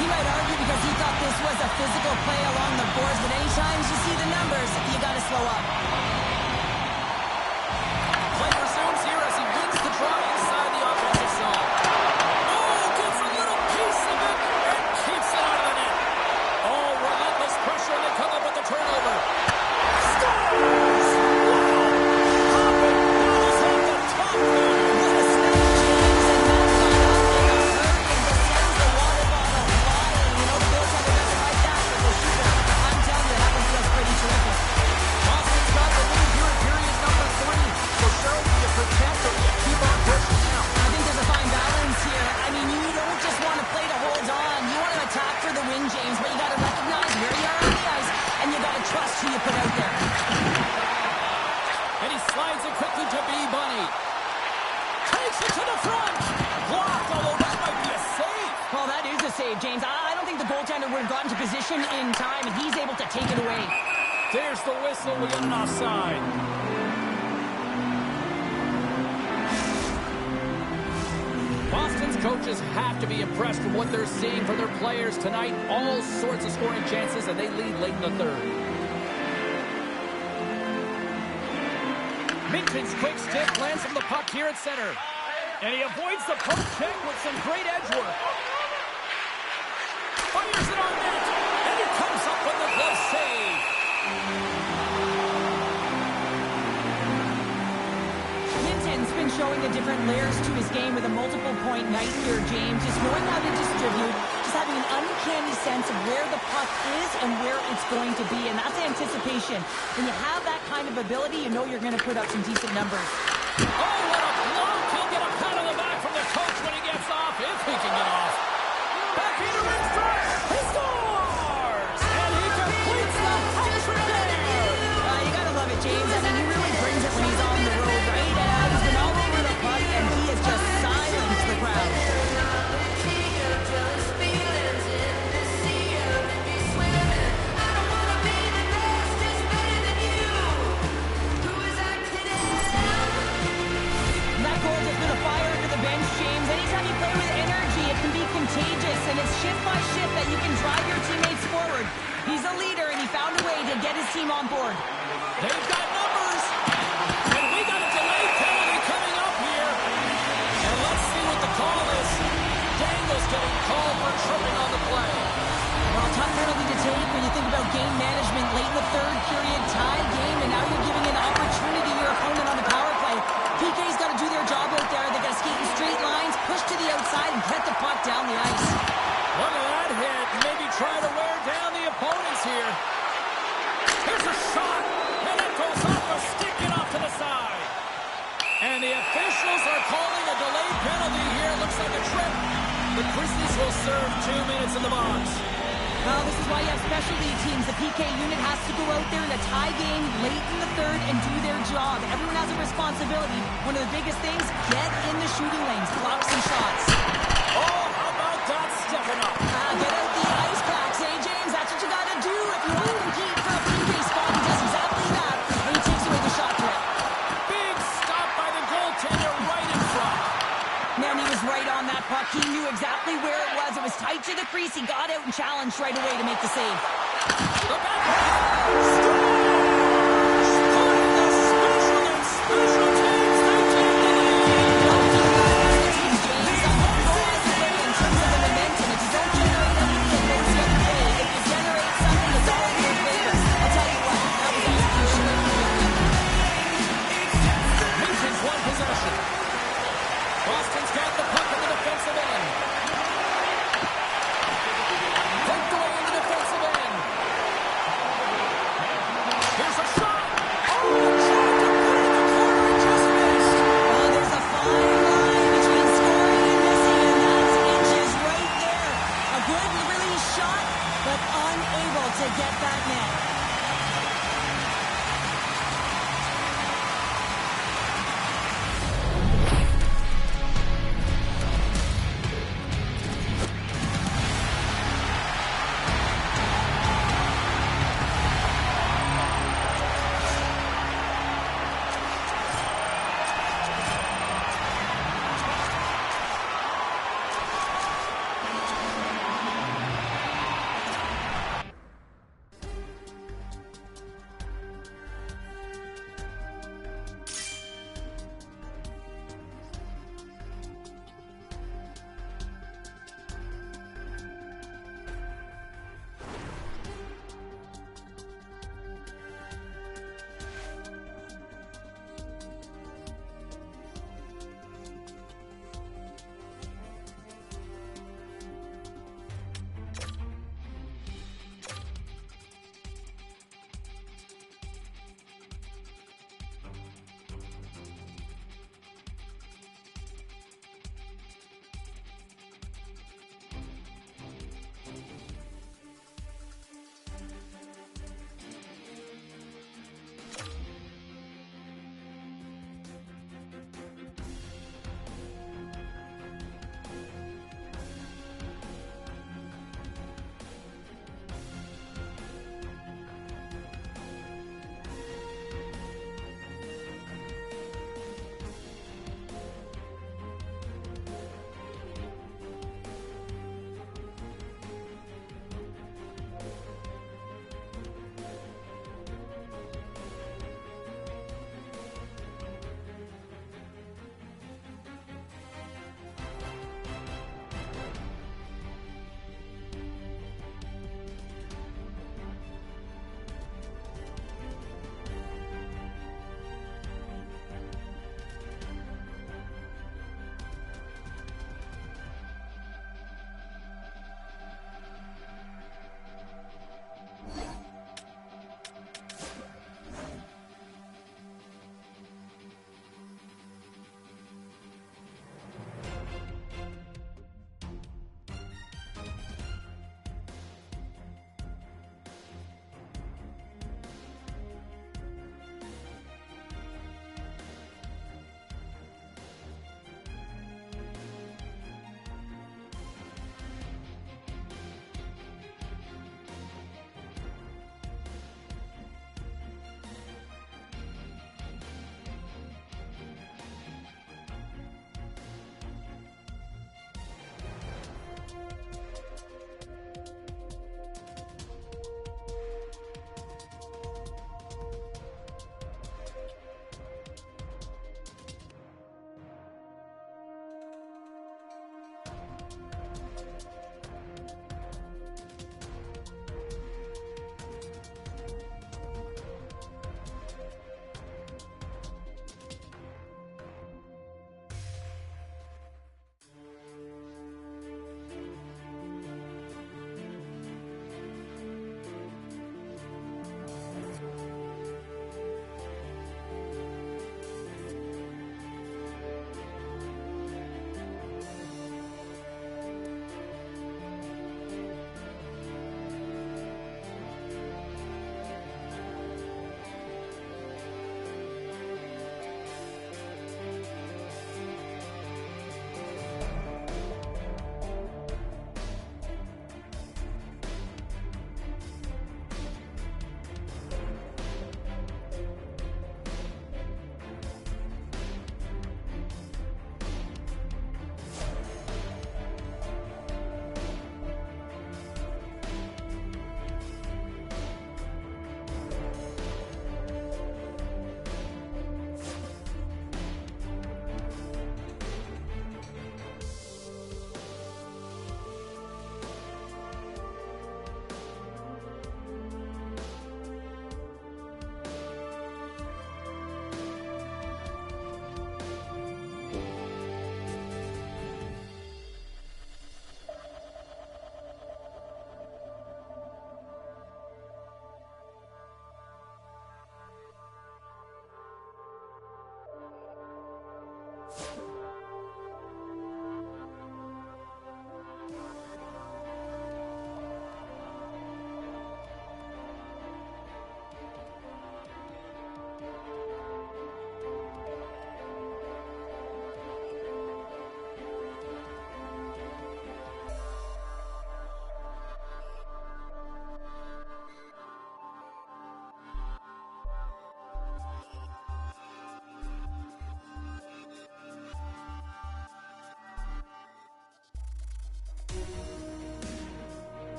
He might argue because he thought this was a physical play along the boards, but anytime you see the numbers, you got to slow up. Play resumes here as he wins the draw inside the offensive zone. Gets a little piece of it and keeps it out of the net. Oh, relentless pressure, and they come up with the turnover. Scores! Wow! Hopping goes at the top corner. What a snap, James, and that's gone up in a hurry and just sends the water bottle flying. You know, the goaltender doesn't like that, but the shooter, I'm telling you, that was just pretty terrific. Boston's got the lead here at period number 3. So, Cheryl, do you protect or do you keep on pushing now? I think there's a fine balance here. I mean, you don't just want to play to hold on. You want to attack for the win, James, but you got to recognize where you are on the ice, and you got to trust who you put out there. And he slides it quickly to B. Bunny. Takes it to the front. Blocked, although that might be a save. Well, that is a save, James. I don't think the goaltender would have gotten to position in time, and he's able to take it away. There's the whistle. We got an offside. Boston's coaches have to be impressed with what they're seeing for their players tonight. All sorts of scoring chances, and they lead late in the third. Minton's quick stick lands from the puck here at center. And he avoids the poke check with some great edge work. Fires it on net, and he comes up with the glove save. Minton's been showing the different layers to his game with a multiple point night here, James. Just knowing how to distribute, just having an uncanny sense of where the puck is and where it's going to be, and that's anticipation. When you have that kind of ability, you know you're going to put up some decent numbers. Oh, what a block! He'll get a pat on the back from the coach when he gets off, if he can get off. Back into in front, he scores! And he completes the hat-trick there! You got to love it, James. I mean, he really brings it when he's on the road, right? He's been all over the puck, and he has just silenced the crowd. That goal just lit a fire under the bench, James. Anytime you play with energy, it can be contagious, and it's shift by shift that you can drive your teammates forward. He's a leader, and he found a way to get his team on board. They've got numbers, and we got a delayed penalty coming up here. And let's see what the call is. Dangle's getting called for tripping on the play. Well, tough penalty to take when you think about game management late in the third period, tie game, and now you're giving an opportunity to your opponent on the power play. PK's got to do their job out there. They got to skate in straight lines, push to the outside, and get the puck down the ice. Look at that. The Grizzlies will serve 2 minutes in the box. Well, this is why you have specialty teams. The PK unit has to go out there in a tie game late in the third and do their job. Everyone has a responsibility. One of the biggest things, get in the shooting lanes, block some shots. Oh, how about that stepping up? Get out the ice packs, eh, James? That's what you got to do if you want to compete for a PK spot. He does exactly that, and he takes away the shot threat. Big stop by the goaltender right in front. Man, he was right on that puck. He knew exactly where it was. It was tight to the crease. He got out and challenged right away to make the save. The backhand scores! Putting the special and special teams, they take the lead. James, I'm not going to say in terms of the momentum. If you don't generate anything, it goes the other way. If you generate something, it's all in your favor. I'll tell you what, that was execution. Minton's won possession. Boston's got the puck in the defensive end. Poked away in the defensive end. Here's a shot. Oh, tried to put it in the corner and just missed. There's a fine line between scoring and missing, and that's inches right there. A good release shot, but unable to get that net.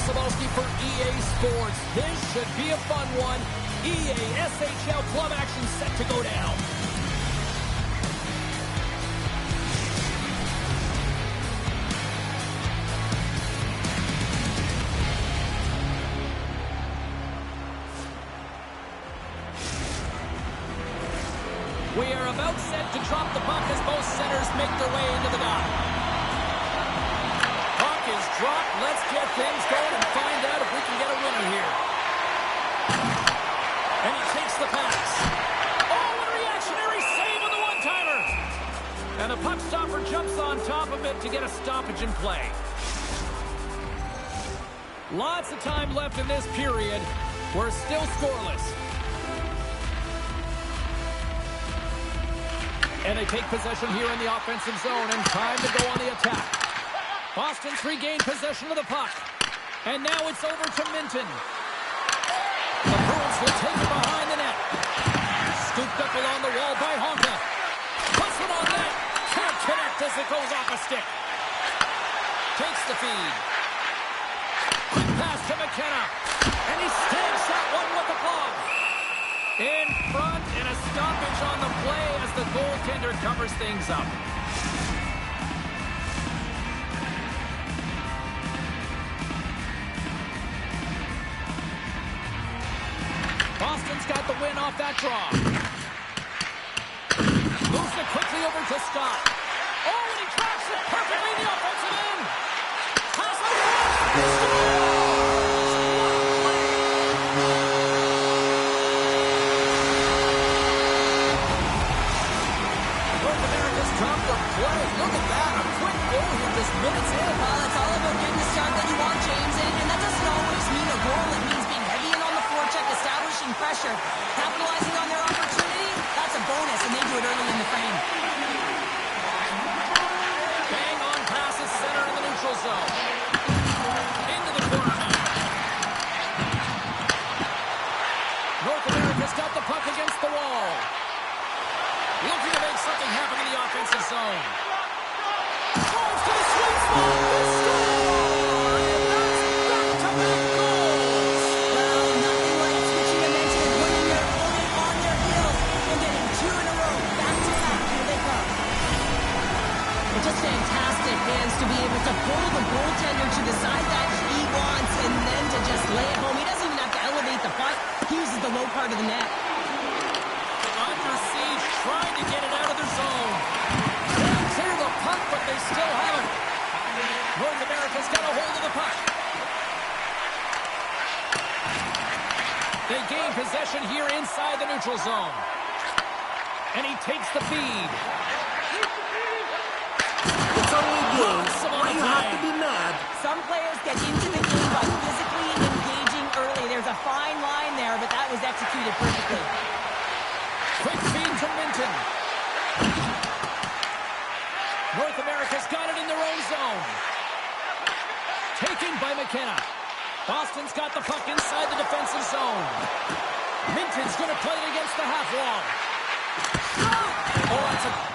Cebulski for EA Sports. This should be a fun one. EASHL club action set to go down. We are about set to drop the puck as both centers make their way into the dot. Puck is dropped. Let's get things going and find out if we can get a winner here. And he takes the pass. Oh, what a reactionary save on the one-timer. And the puck stopper jumps on top of it to get a stoppage in play. Lots of time left in this period. We're still scoreless. And they take possession here in the offensive zone, and time to go on the attack. Boston's regained possession of the puck. And now it's over to Minton. The Bruins will take it behind the net. Scooped up along the wall by Honka. Puts it on net. Can't connect as it goes off a stick. Takes the feed. Quick pass to McKenna. And he stamps that one with the glove. In front, and a stoppage on the play as the goaltender covers things up. Boston's got the win off that draw. Moves it quickly over to Scott. Oh, and he tracks it perfectly in the offensive end. Pass on the minutes in. Well, it's all about getting the start that you want, James, and that doesn't always mean a goal. It means being heavy in on the forecheck, establishing pressure, capitalizing on their opportunity. That's a bonus, and they do it early in the frame. Bang on passes center in the neutral zone. Into the corner now. North America's got the puck against the wall. Looking to make something happen in the offensive zone. Drives to the sweet spot. The score! And that's back-to-back goals. Well, nothing like switching momentum, putting your opponent on their heels, and getting two in a row. Back-to-back. Here they come. It's just fantastic, fans, to be able to pull the goaltender to the side that he wants and then to just lay it home. He doesn't even have to elevate the puck. He uses the low part of the net. Under siege, trying to get it out of their zone. They clear the puck, but they still haven't. North America's got a hold of the puck. They gain possession here inside the neutral zone. And he takes the feed. It's only a game. Why do you have to be mad? Some players get into the game by physically engaging early. There's a fine line there, but that was executed perfectly. Quick feed to Minton. North America's got it in their own zone. Taken by McKenna. Boston's got the puck inside the defensive zone. Minton's going to play it against the half wall. Oh, that's a...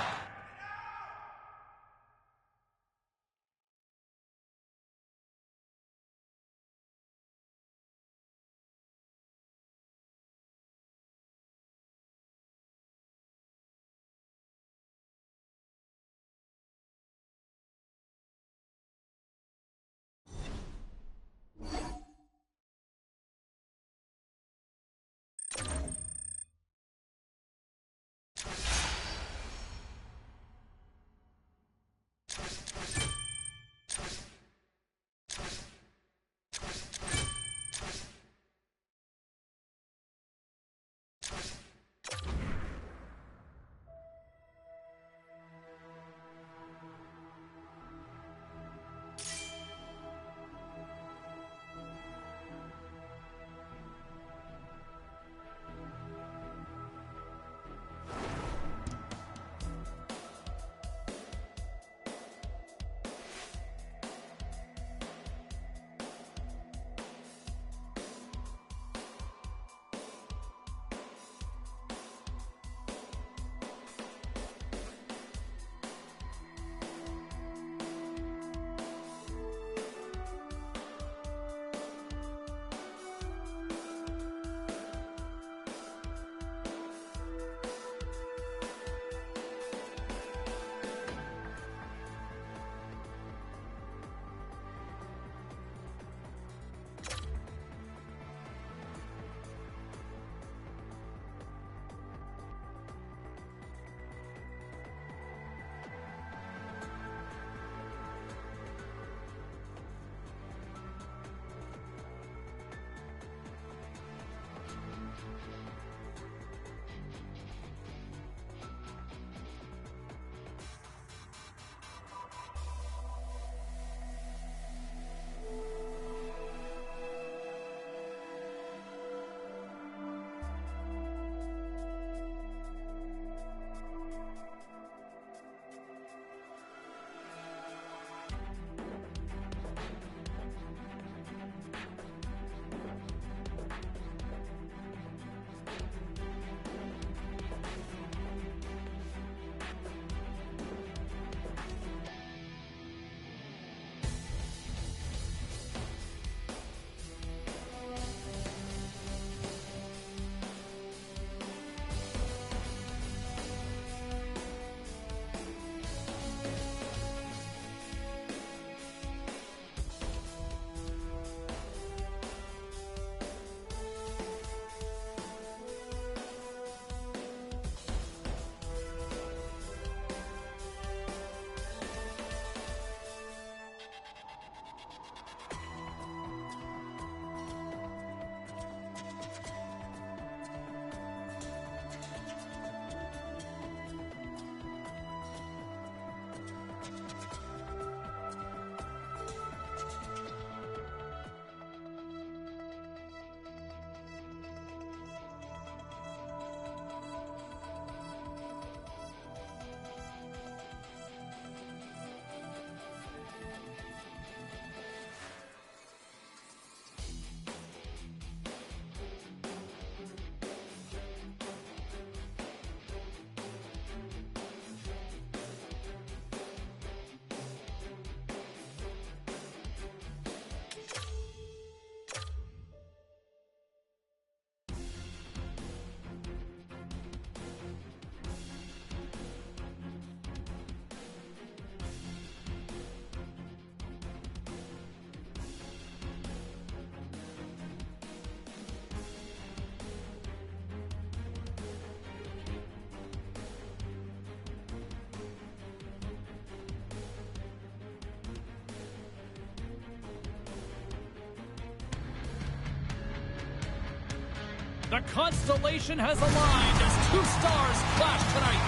The constellation has aligned as two stars clash tonight.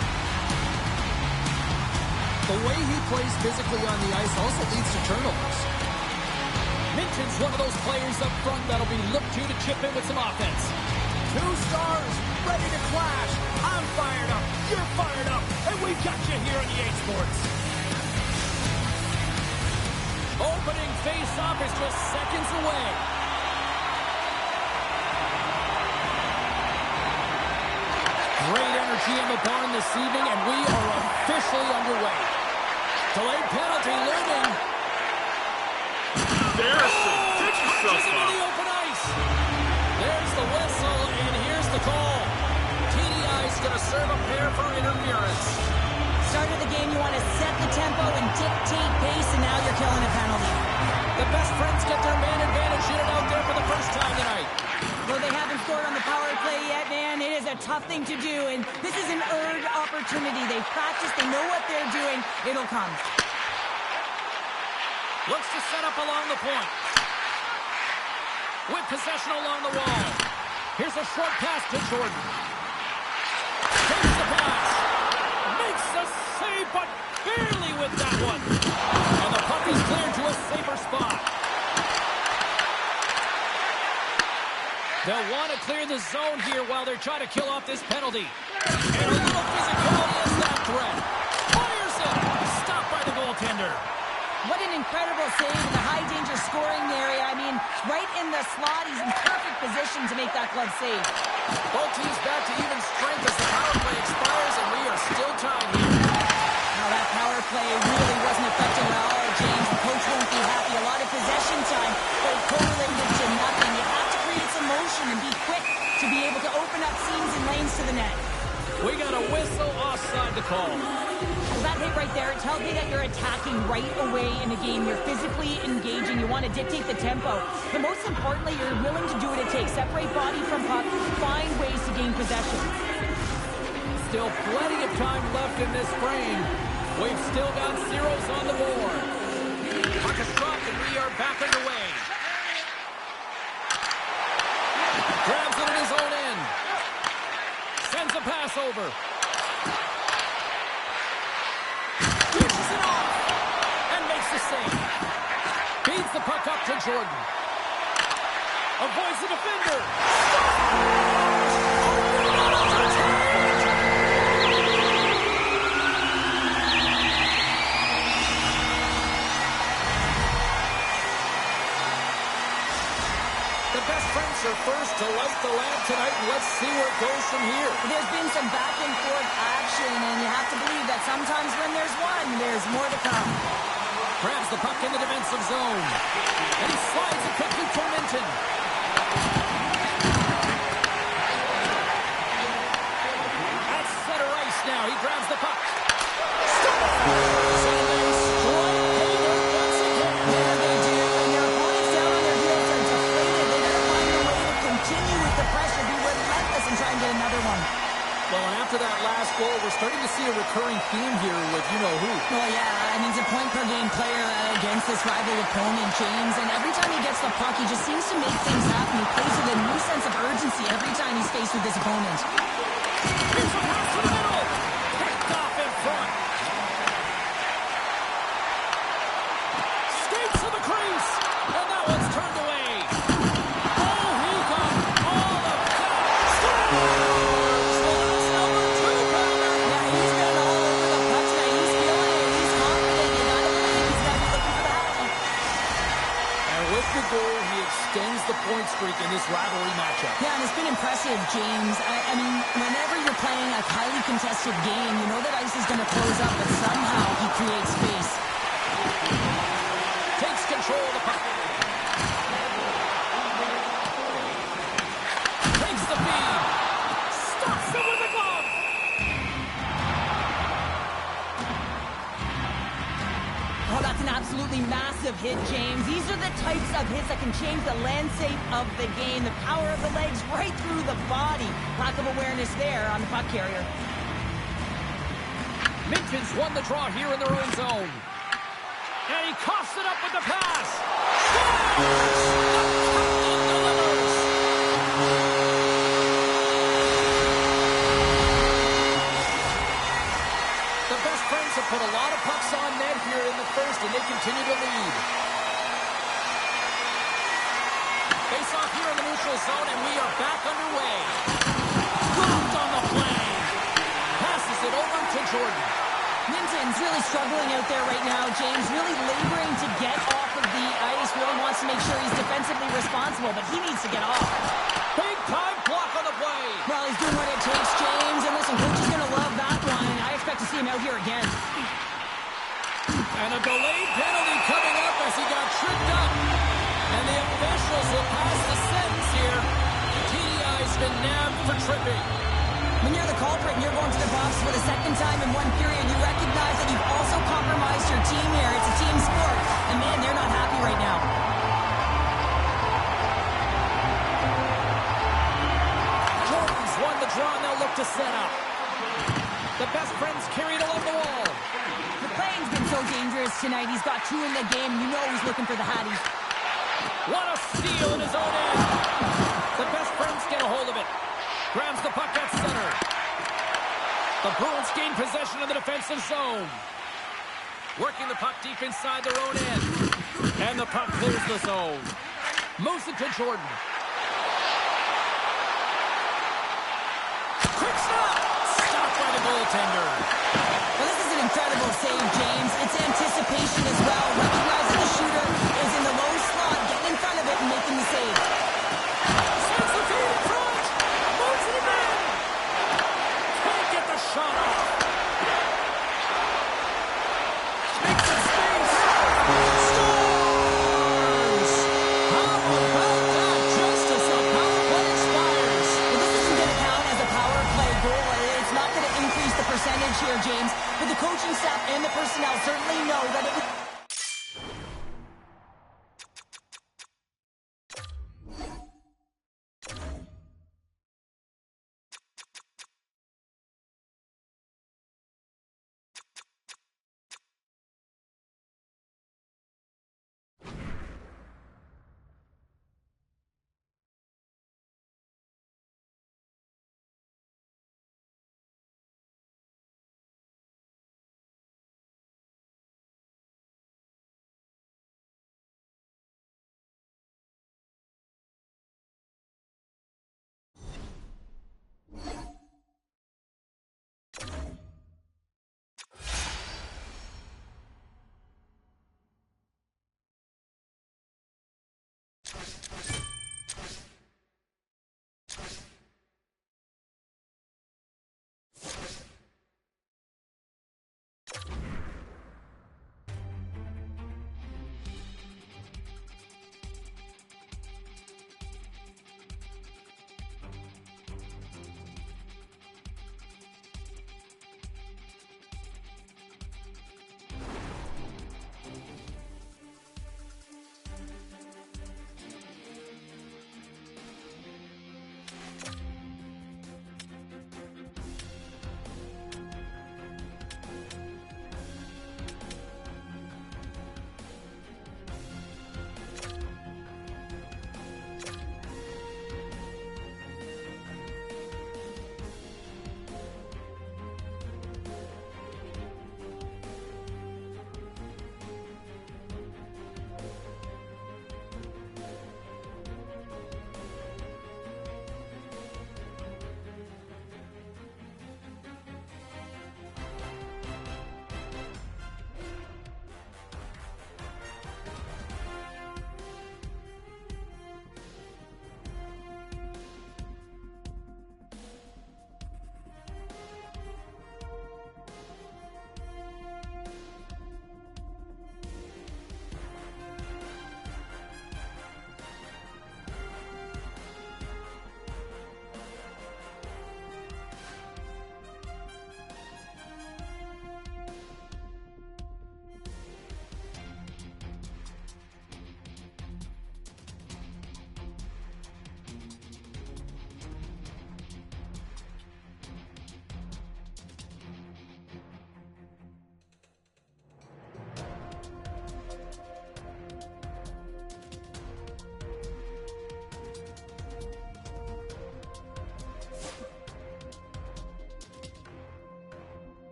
The way he plays physically on the ice also leads to turnovers. Minton's one of those players up front that'll be looked to chip in with some offense. Two stars ready to clash. I'm fired up. You're fired up. And we got you here on EA Sports. Opening face-off is just seconds away. Great energy in the barn this evening, and we are officially underway. Delayed penalty looming. Punches into the open ice. There's the whistle, and here's the call. TDI's going to serve a pair for interference. Start of the game, you want to set the tempo and dictate pace, and now you're killing a penalty. The best friends get their man advantage unit out there for the first time tonight. Though they haven't scored on the power play yet, man, it is a tough thing to do, and this is an earned opportunity. They've practiced, they know what they're doing. It'll come. Looks to set up along the point. With possession along the wall. Here's a short pass to Jordan. Takes the pass. Makes the save, but barely with that one. And the puck is cleared to a safer spot. They'll want to clear the zone here while they're trying to kill off this penalty. And a little physicality as that threat. Fires it. Stopped by the goaltender. What an incredible save in the high-danger scoring area. I mean, right in the slot. He's in perfect position to make that glove save. Both teams back to even strength as the power play expires, and we are still tied here. Now, that power play really wasn't effective at all, James. The coach won't be happy. A lot of possession time, but correlated to nothing. You have to create some motion and be quick to be able to open up seams and lanes to the net. We got a whistle offside to call. Well, that hit right there, it tells me that you're attacking right away in the game. You're physically engaging. You want to dictate the tempo. But most importantly, you're willing to do what it takes. Separate body from puck. Find ways to gain possession. Still plenty of time left in this frame. We've still got zeros on the board. Puck is dropped and we are back underway. Grabs it in his own end. Sends a pass over. Dishes it off. And makes the save. Feeds the puck up to Jordan. Avoids the defender. The best friends are first to light the lamp tonight, and let's see where it goes from here. There's been some back and forth action, and you have to believe that sometimes when there's one, there's more to come. Grabs the puck in the defensive zone. And he slides it quickly for Minton. At center ice now. He grabs the puck. So they strike Hager once again. Yeah, they do. And their opponents down on their heels are deflated. They gotta find a way to continue with the pressure, be relentless and try and get another one. Well, and after that last goal, we're starting to see a recurring theme here with you-know-who. Well, yeah, I mean, he's a point-per-game player against this rival opponent, James, and every time he gets the puck, he just seems to make things happen. He plays with a new sense of urgency every time he's faced with his opponent. Here's a pass to the middle. Picked off in front. Skates to the crease. And that one's turned away. Oh, he got all of that. Scores! The goal, he extends the point streak in this rivalry matchup. Yeah, and it's been impressive, James. I mean, whenever you're playing a highly contested game, you know that ice is going to close up, but somehow he creates space. Takes control of the puck. Takes the feed. Stops it with a glove. Oh, that's an absolutely massive hit, James. These are the types of hits that can change the landscape of the game. The power of the legs right through the body. Lack of awareness there on the puck carrier. Minton's won the draw here in their own zone. And he coughs it up with the pass. Scores! The captain delivers. Bruins have put a lot of pucks on net here in the first, and they continue to lead. Face off here in the neutral zone, and we are back underway. Dropped on the play. Passes it over to Jordan. Minton's really struggling out there right now, James. Really laboring to get off of the ice. Really wants to make sure he's defensively responsible, but he needs to get off. Big time block on the play. Well, he's doing what it takes, James. And listen, coach is going to love that one. And I expect to see him out here again. And a delayed penalty coming up as he got tripped up. And the officials will pass the sentence here. TDI's been nabbed for tripping. When you're the culprit and you're going to the box for the second time in one period, you recognize that you've also compromised your team here. It's a team sport. And man, they're not happy right now. Jordan's won the draw, and they'll look to set up. The best friends carried along the wall. The playing's been so dangerous tonight. He's got 2 in the game. You know he's looking for the Hatties. What a steal in his own end. The best friends get a hold of it. Grabs the puck at center. The Bruins gain possession of the defensive zone. Working the puck deep inside their own end. And the puck clears the zone. Moves it to Jordan. Quick stop! Stopped by the goaltender. Well, this is an incredible save, James. It's anticipation as well. Recognizing the shooter is in the low slot, getting in front of it and making the save. Sends the feed in front. Moves it again. Can't get the shot off. Makes it space. Scores! How about that? Just as the power play expires. Well, this isn't going to count as a power play goal. It's not going to increase the percentage here, James. But the coaching staff and the personnel certainly know that it was...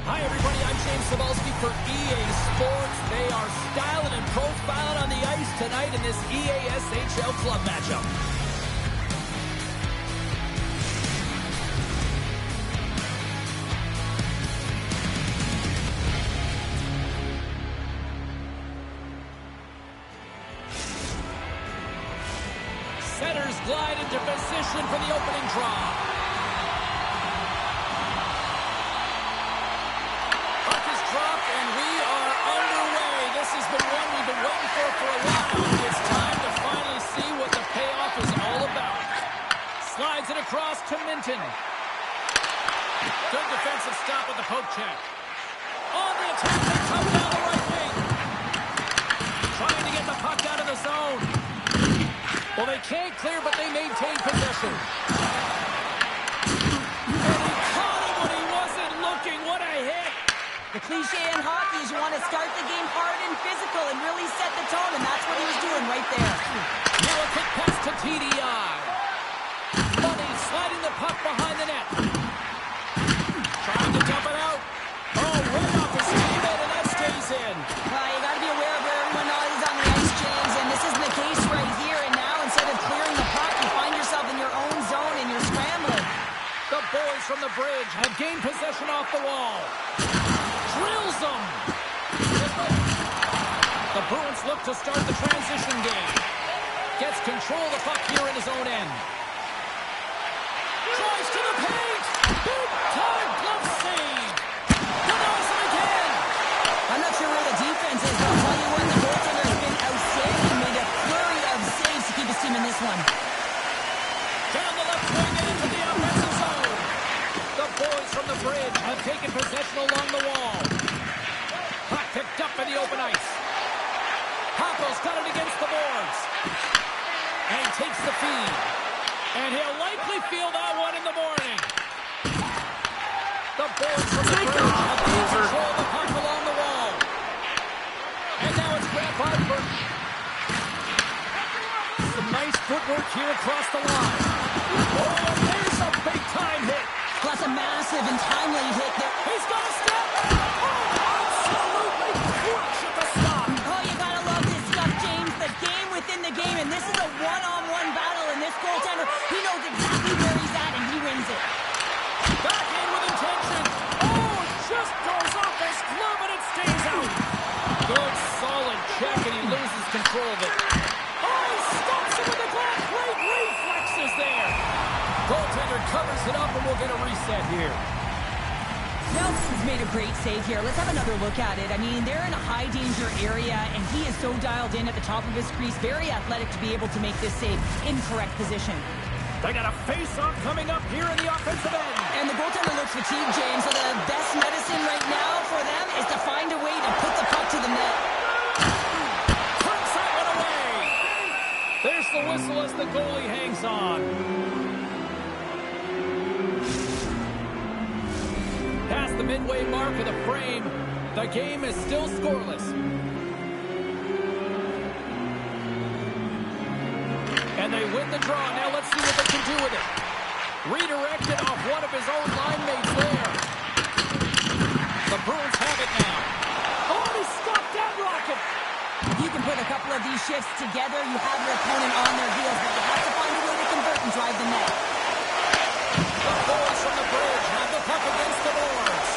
Hi, everybody. I'm James Cebulski for EA Sports. They are styling and profiling on the ice tonight in this EASHL club matchup. Centers glide into position for the opening draw. And we are underway. This has been one we've been waiting for a while. It's time to finally see what the payoff is all about. Slides it across to Minton. Good defensive stop with the poke check. On the attack, they come down the right wing. Trying to get the puck out of the zone. Well, they can't clear, but they maintain possession. And he caught him when he wasn't looking. What a hit. The cliche in hockey is you want to start the game hard and physical and really set the tone, and that's what he was doing right there. Now a quick pass to TDI. Money sliding the puck behind the net. Trying to dump it out. Oh, right off his teammate, and that stays in. You got to be aware of where everyone is on the ice, James, and this isn't the case right here. And now, instead of clearing the puck, you find yourself in your own zone and you're scrambling. The boys from the bridge have gained possession off the wall. Drills them. The Bruins look to start the transition game. Gets control of the puck here in his own end. Drives to the paint. Big time glove save. Denies him again. I'm not sure where the defense is, but I'll tell you what, the goaltender has been outstanding. Made a flurry of saves to keep his team in this one. Down the left wing and into the offensive zone. The boys from the bridge have taken possession along the wall. Puck picked up in the open ice. Hopple's got it against the boards. And he takes the feed. And he'll likely feel that one in the morning. The boys from the bridge have gained control of the puck along the wall. And now it's grabbed by Burton. Some nice footwork here across the line. Oh, there's a big-time hit. Plus a massive and timely hit there. He's got a step. Oh, absolutely crush at the stop. Oh, you gotta love this stuff, James. The game within the game, and this is a one-on-one battle, and this goaltender, he knows exactly where he's at, and he wins it. Back in with intention. Oh, it just goes off his glove, and it stays out. Good, solid check, and he loses control of it. Oh, he stops it with the glove. Great reflexes there. Goaltender covers it up, and we'll get a reset here. Nelson's made a great save here. Let's have another look at it. I mean, they're in a high-danger area, and he is so dialed in at the top of his crease. Very athletic to be able to make this save in correct position. They got a face-off coming up here in the offensive end. And the goaltender looks fatigued, James, so the best medicine right now for them is to find a way to put the puck to the net. Turns that one away. There's the whistle as the goalie hangs on. Past the midway mark of the frame, the game is still scoreless. And they win the draw. Now let's see what they can do with it. Redirected off one of his own line mates there. The Bruins have it now. Oh, he stopped that rocket. You can put a couple of these shifts together. You have your opponent on their heels, but you have to find a way to convert and drive the net. The boys from the bridge have the puck against the boards.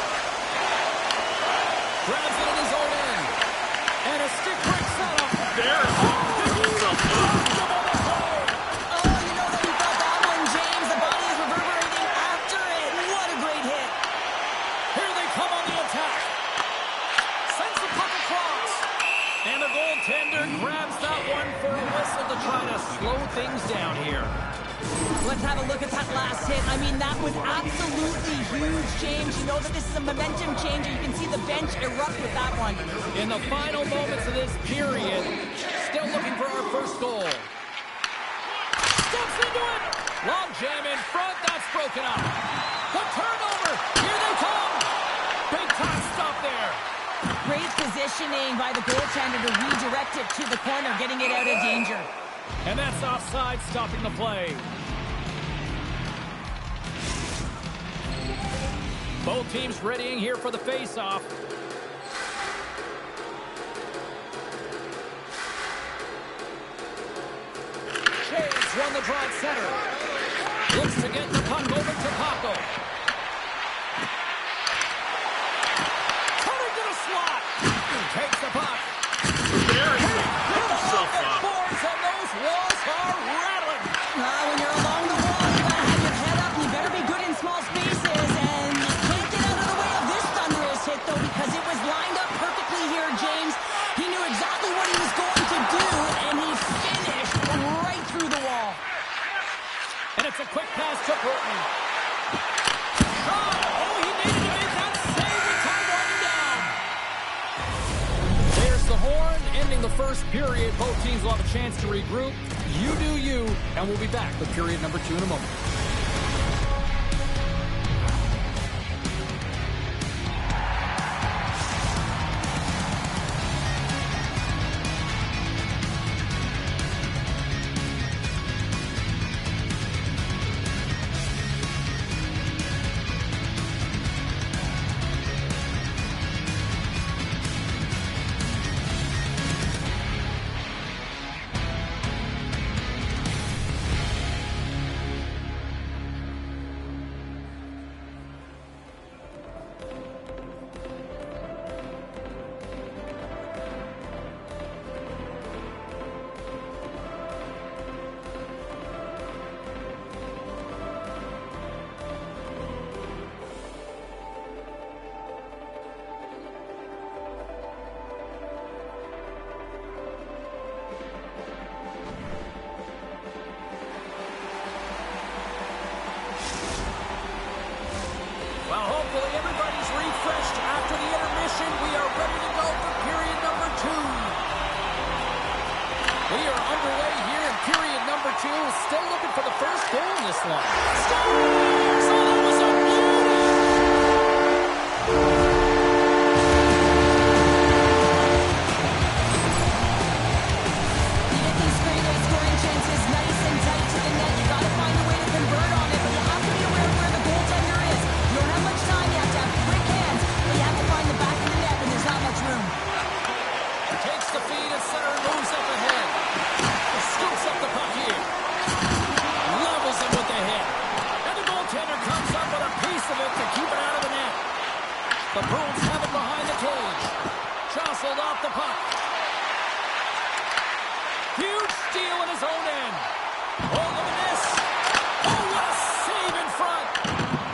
Grabs it in his own end. And a stick break setup. There's Oh, you know that we felt that one, James. The body is reverberating after it. What a great hit. Here they come on the attack. Sends the puck across. And the goaltender grabs that one for a whistle to try to slow things down here. Let's have a look at that last hit. I mean, that was absolutely huge, James. You know that this is a momentum changer. You can see the bench erupt with that one. In the final moments of this period, still looking for our first goal. Steps into it. Long jam in front. That's broken up. The turnover. Here they come. Big time stop there. Great positioning by the goaltender to redirect it to the corner, getting it out of danger. And that's offside, stopping the play. Both teams readying here for the face-off. Chase won the draw at center. Looks to get the puck over to Paco. Cutting to the slot. Takes the puck. Boards, and those walls are rattling. When you're along the wall, you gotta have your head up. You better be good in small spaces, and you can't get out of the way of this thunderous hit, though, because it was lined up perfectly here, James. He knew exactly what he was going to do, and he finished right through the wall. And it's a quick pass to Burton. Oh, he needed to make that save. The time running down. There's the horn, ending the first period. Both teams will have a chance to regroup. You do you, and we'll be back with period number 2 in a moment. Well, hopefully everybody's refreshed after the intermission. We are ready to go for period number 2. We are underway here in period number 2. Still looking for the first goal in this one. Scores! Oh, that was a beauty! You get these straight-away scoring chances nice and tight to the net. You gotta find a way to convert on it, but you have to be aware of where the goaltender is. You don't have much time. You have to have quick hands, but you have to find the back of the net, and there's not much room. Takes the feed at center and moves up ahead. Scoops up the puck here. Levels him with the hit. And the goaltender comes up with a piece of it to keep it out of the net. The Bruins have it behind the cage. Jostled off the puck. Huge steal in his own end. Oh, look at this. Oh, what a save in front.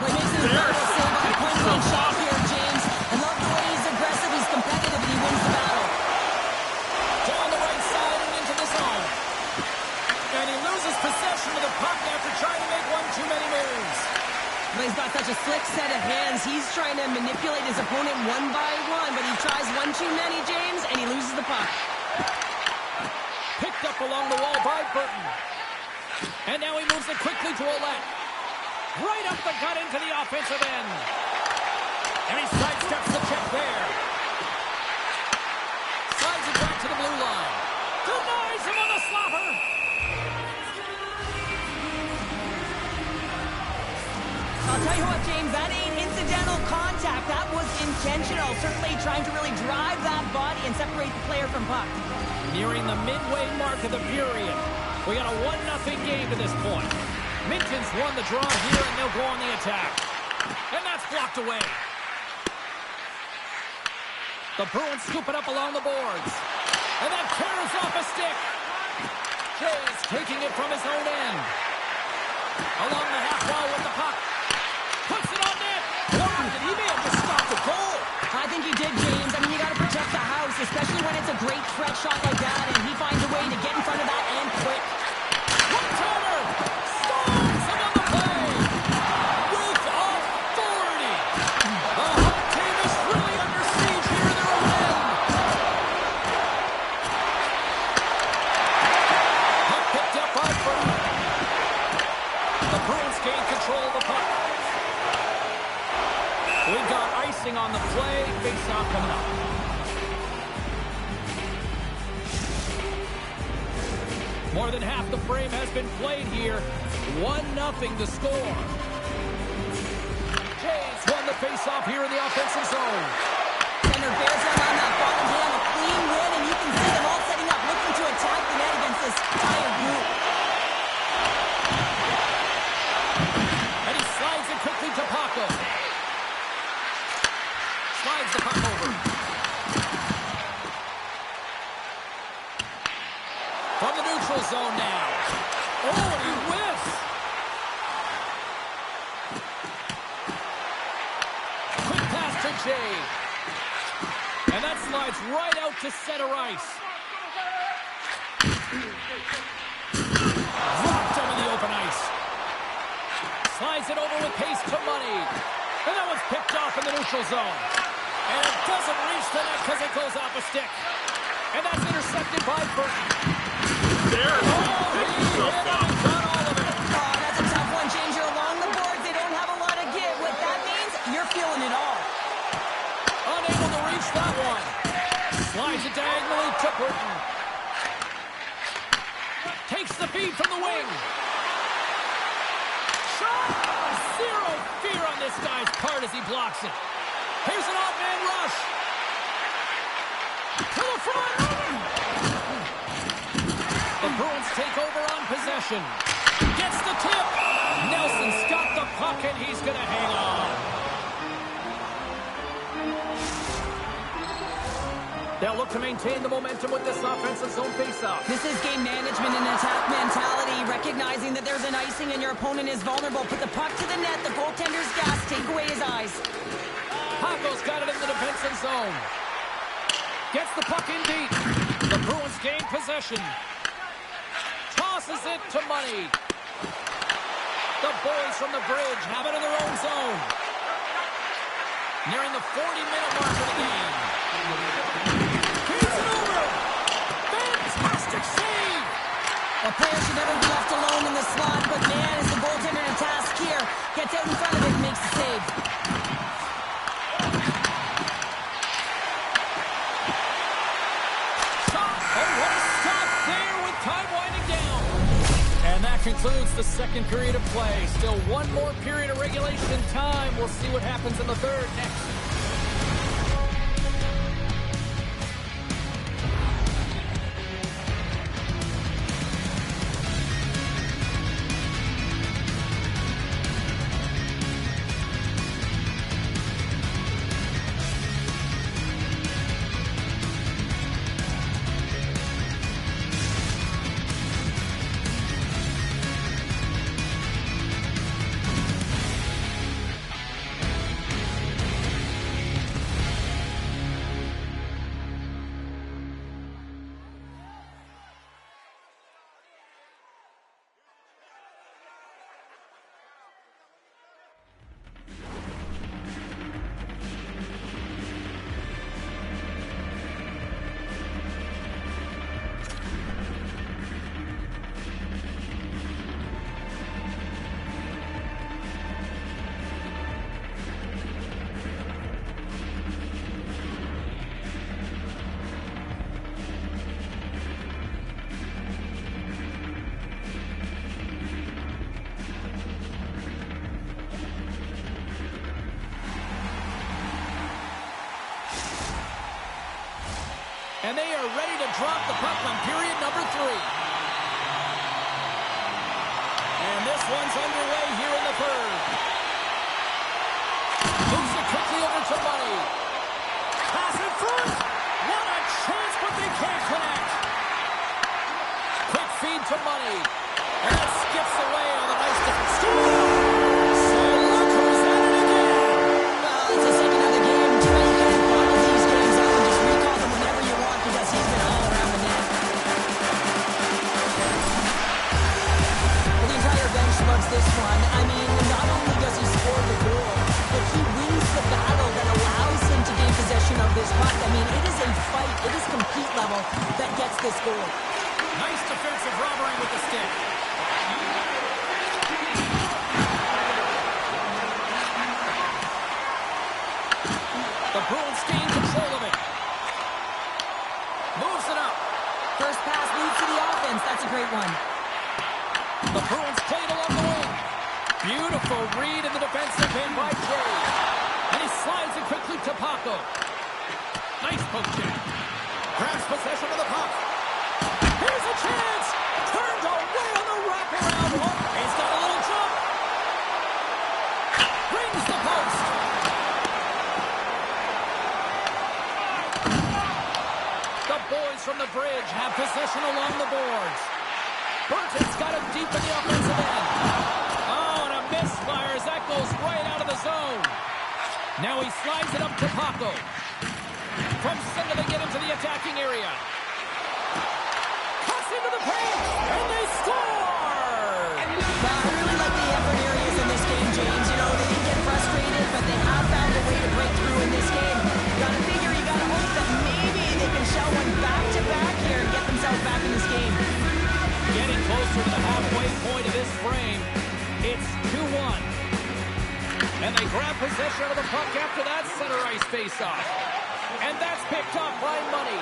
Well, he makes an incredible save on a point-blank shot here, James. I love the way he's aggressive, he's competitive, and he wins the battle. Down the right side and into the zone. And he loses possession of the puck after trying to make one too many moves. Well, he's got such a slick set of hands. He's trying to manipulate his opponent one by one, but he tries one too many, James, and he loses the puck. Picked up along the wall by Burton. And now he moves it quickly to Ouellette. Right up the gut into the offensive end. And he sidesteps the check there. Slides it back to the blue line. Denies him on the slapper. I'll tell you what, James, that ain't incidental contact. That was intentional. Certainly trying to really drive that body and separate the player from puck. Nearing the midway mark of the period. We got a 1-0 game to this point. Minton's won the draw here, and they'll go on the attack. And that's blocked away. The Bruins scoop it up along the boards. And that tears off a stick. Jay's taking it from his own end. Along the half wall with the puck. Puts it on net. Blocked it. He may have just stopped the goal. I think he did, James. I mean, you got to protect the house, especially when it's a great threat shot like that, and he finds a way to get in front of that and quick. One-timer! Storms him on the play! With authority! The home team is really under siege here in their own end. Puck picked up by Burton. The Bruins gain control of the puck. We've got icing on the play. Face-off coming up. More than half the frame has been played here. 1-0 to score. Jays won the face-off here in the offensive zone. Center bears down on that bottom hand, a clean win, and you can see them all setting up, looking to attack the net against this entire group. And he slides it quickly to Paco. Slides the puck over. From the neutral zone now. Oh, and he whiffs. Quick pass to Jay. And that slides right out to center ice. Dropped into the open ice. Slides it over with pace to Money. And that one's picked off in the neutral zone. And it doesn't reach the net because it goes off a stick. And that's intercepted by Burton. There. Oh, he hit him and got all of it. Oh, that's a tough one, James. You're along the boards. They don't have a lot of give. What that means, you're feeling it all. Unable to reach that one. Slides it diagonally to Burton. Takes the feed from the wing. Shot! Zero fear on this guy's part as he blocks it. Here's an odd man rush. To the front. The Bruins take over on possession. Gets the tip. Nelson's got the puck and he's going to hang on. They'll look to maintain the momentum with this offensive zone faceoff. This is game management and attack mentality, recognizing that there's an icing and your opponent is vulnerable. Put the puck to the net, the goaltender's gas, take away his eyes. Paco's got it in the defensive zone. Gets the puck in deep. The Bruins gain possession. Tosses it to Money. The boys from the bridge have it in their own zone. Nearing the 40-minute mark of the game. He's it over. Fantastic save. A player should never be left alone in the slot, but man, is the goaltender to task here. Gets out in front of it and makes the save. Shot. Oh, what a stop there with time winding down. And that concludes the second period of play. Still one more period of regulation time. We'll see what happens in the third next. And they are ready to drop the puck on period number 3. And this one's underway here in the third. Moves it quickly over to Money. Pass in front. What a chance, but they can't connect. Quick feed to Money. And that skips away on the nice defense. So look who's at it again. Well, it's the second of the game. Trey can bottle these games out and just recall them whenever you want because he's been all around the net. Well, the entire bench loves this one. I mean, not only does he score the goal, but he wins the battle that allows him to gain possession of this puck. I mean, it is a fight. It is compete level that gets this goal. Nice defensive robbery with the stick. The Bruins gain control of it. Moves it up. First pass leads to the offense. That's a great one. The Bruins played along the wing. Beautiful read in the defensive end by Jay. And he Slides it quickly to Paco. Nice poke check. Grabs possession of the puck. Here's a chance. Turned away on the wraparound. Oh, he's got a little jump. Rings the post. The boys from the bridge have possession along the boards. Burton's got it deep in the offensive end. Oh, and a misfire as that goes right out of the zone. Now he slides it up to Paco. From center, they get into the attacking area. Cuts into the paint, and they score! Well, I really like the effort areas in this game, James. You know, they didn't get frustrated, but they have found a way to break through in this game. You gotta figure, you gotta hope that maybe they can shell one back-to-back here and get themselves back in this game. Getting closer to the halfway point of this frame. It's 2-1. And they grab possession of the puck after that center ice face-off. And that's picked up by Money.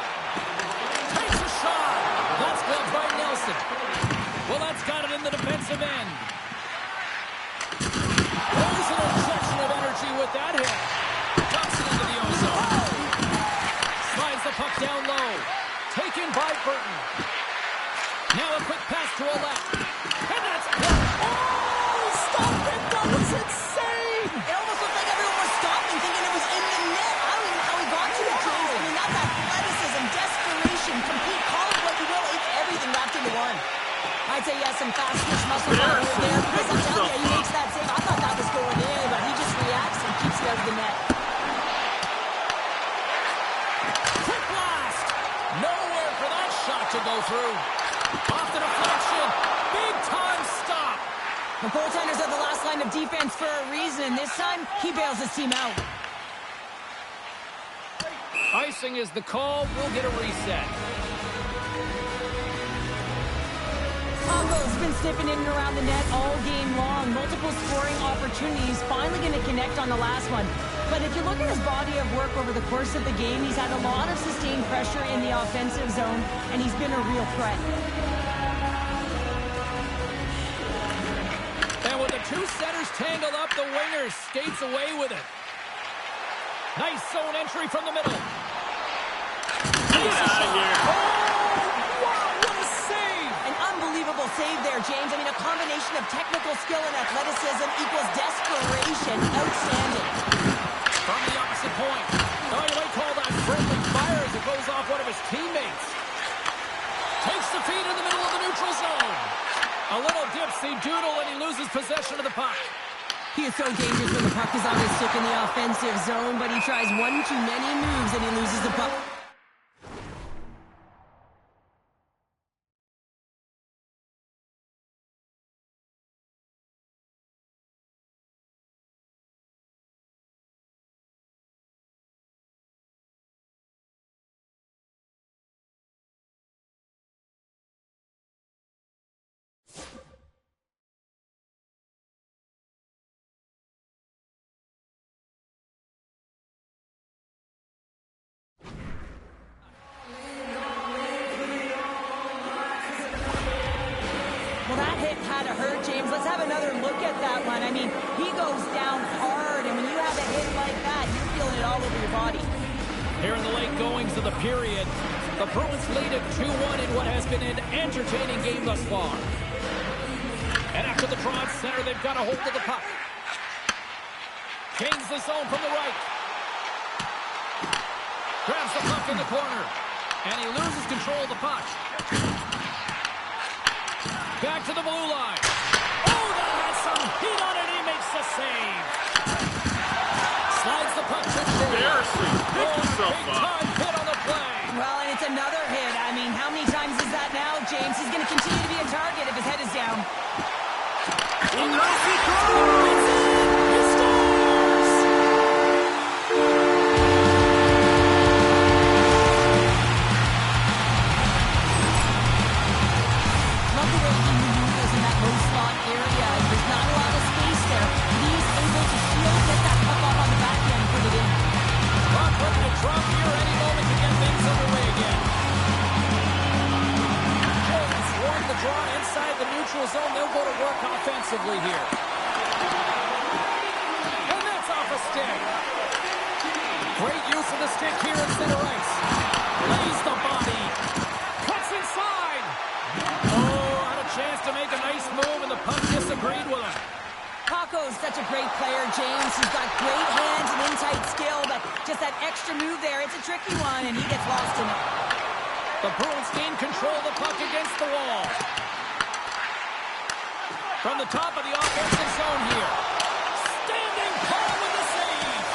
Takes a shot. That's gloved by Nelson. Well, that's got it in the defensive end. There's an injection of energy with that hit. Dumps it into the ozone. Slides the puck down low. Taken by Burton. Now a quick pass to a left. And that's... Oh, stop it. That was insane. It almost looked like everyone was stopping, thinking it was in the net. I don't even know how he got to it, James. I mean, that's athleticism, desperation, complete, call it what you will. It's everything wrapped into one. I'd say he has some fast twitch muscle power there, because I'm telling you, he makes that save. I thought that was going in, but he just reacts and keeps it out of the net. Quick blast. Nowhere for that shot to go through. Off the deflection. Big time stop. The goaltenders are the last line of defense for a reason. This time, he bails his team out. Icing is the call. We'll get a reset. Paco's been sniffing in and around the net all game long. Multiple scoring opportunities. Finally going to connect on the last one. But if you look at his body of work over the course of the game, he's had a lot of sustained pressure in the offensive zone, and he's been a real threat. And with the two centers tangled up, the winger skates away with it. Nice zone entry from the middle. Get out of here. Oh, wow, what a save! An unbelievable save there, James. I mean, a combination of technical skill and athleticism equals desperation. Outstanding. From the opposite point. Oh, you might call that friendly fire as it goes off one of his teammates. Takes the feed in the middle of the neutral zone. A little dipsy doodle and he loses possession of the puck. He is so dangerous when the puck is on his stick in the offensive zone, but he tries one too many moves and he loses the puck. Well, that hit had to hurt, James. Let's have another look at that one. I mean, he goes down hard, and when you have a hit like that, you're feeling it all over your body. Here in the late goings of the period, the Bruins lead at 2-1 in what has been an entertaining game thus far. And after the draw at center, they've got a hold of the puck. Gains the zone from the right. Grabs the puck in the corner. And he loses control of the puck. Back to the blue line. Oh, that has some heat on it. He makes the save. Slides the puck to the Embarrassing. Pick yourself big up. time hit on the play. Well, and it's another hit. I mean, how many times is that now, James? He's going to continue to be a target if his head is down. Well, nice he goes. He scores! Love the way he maneuvers in that low slot area. There's not a lot of space there. He's able to shield, get that puck off on the back end, put it in. Puck ready to drop here any moment to get things underway again. Jones won the draw inside the neutral zone. They'll go to work offensively here. And that's off a stick. Great use of the stick here in center ice. Lays the body. Cuts inside. Oh, had a chance to make a nice move, and the puck disagreed with him. Paco's such a great player, James. He's got great hands and in-tight skill, but just that extra move there, it's a tricky one, and he gets lost in it. The Bruins gain control of the puck against the wall. From the top of the offensive zone here. Standing tall with the save.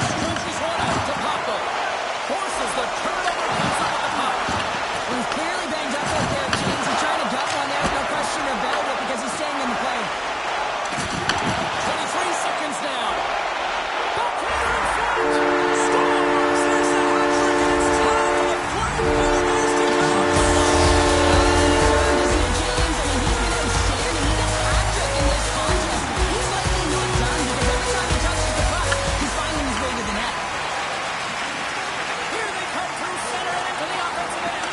Scrunches one out to Paco. Forces the turnover, comes out of the puck. Well, he's clearly banged up out there, James. He's trying to duck one there, no question about it, because he's staying in the play. 23 seconds now. Backhand in front. Scores! There's the hat-trick, and it's time for the flag for the Bears to go. Isn't it, James? I mean, he's been outstanding. He's a hat-trick in this contest. He's likely not done, because every time he touches the puck, he's finding his way to the net. Here they come through center and into the offensive end.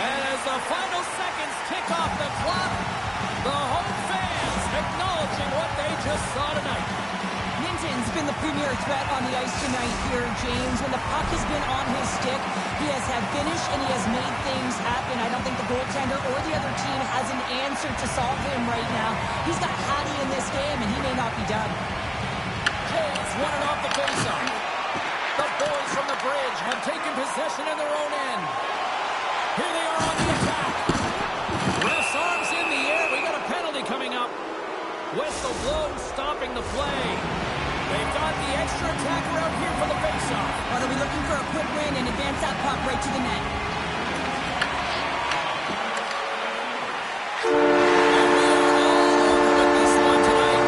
And as the final seconds tick off the clock, the home fans acknowledging what they just saw tonight. Minton's been the premier threat on the ice tonight here, James. When the puck has been on his stick, he has had finish and he has made things happen. I don't think the goaltender or the other team has an answer to solve him right now. He's got Hattie in this game, and he may not be done. James won it off the faceoff. The boys from the bridge have taken possession in their own end. Here they are on the attack. Ref's arms in the air. We got a penalty coming up. Whistle blows, stopping the play. They've got the extra attacker out here for the faceoff. Well, they'll be looking for a quick win and advance that puck right to the net. And we are all over with this one tonight.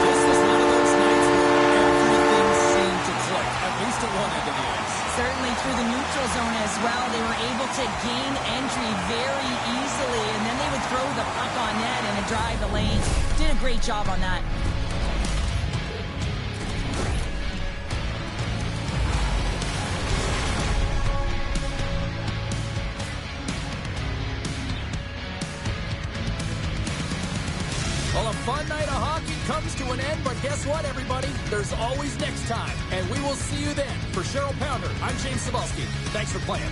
This is one of those nights where everything seemed to click, at least at one end of the ice. Certainly through the neutral zone as well. They were able to gain entry very easily, and then they would throw the puck on net and drive the lanes. Did a great job on that. Well, a fun night of hockey comes to an end, but guess what, everybody? There's always next time, and we will see you then. For Cheryl Pounder, I'm James Cebulski. Thanks for playing.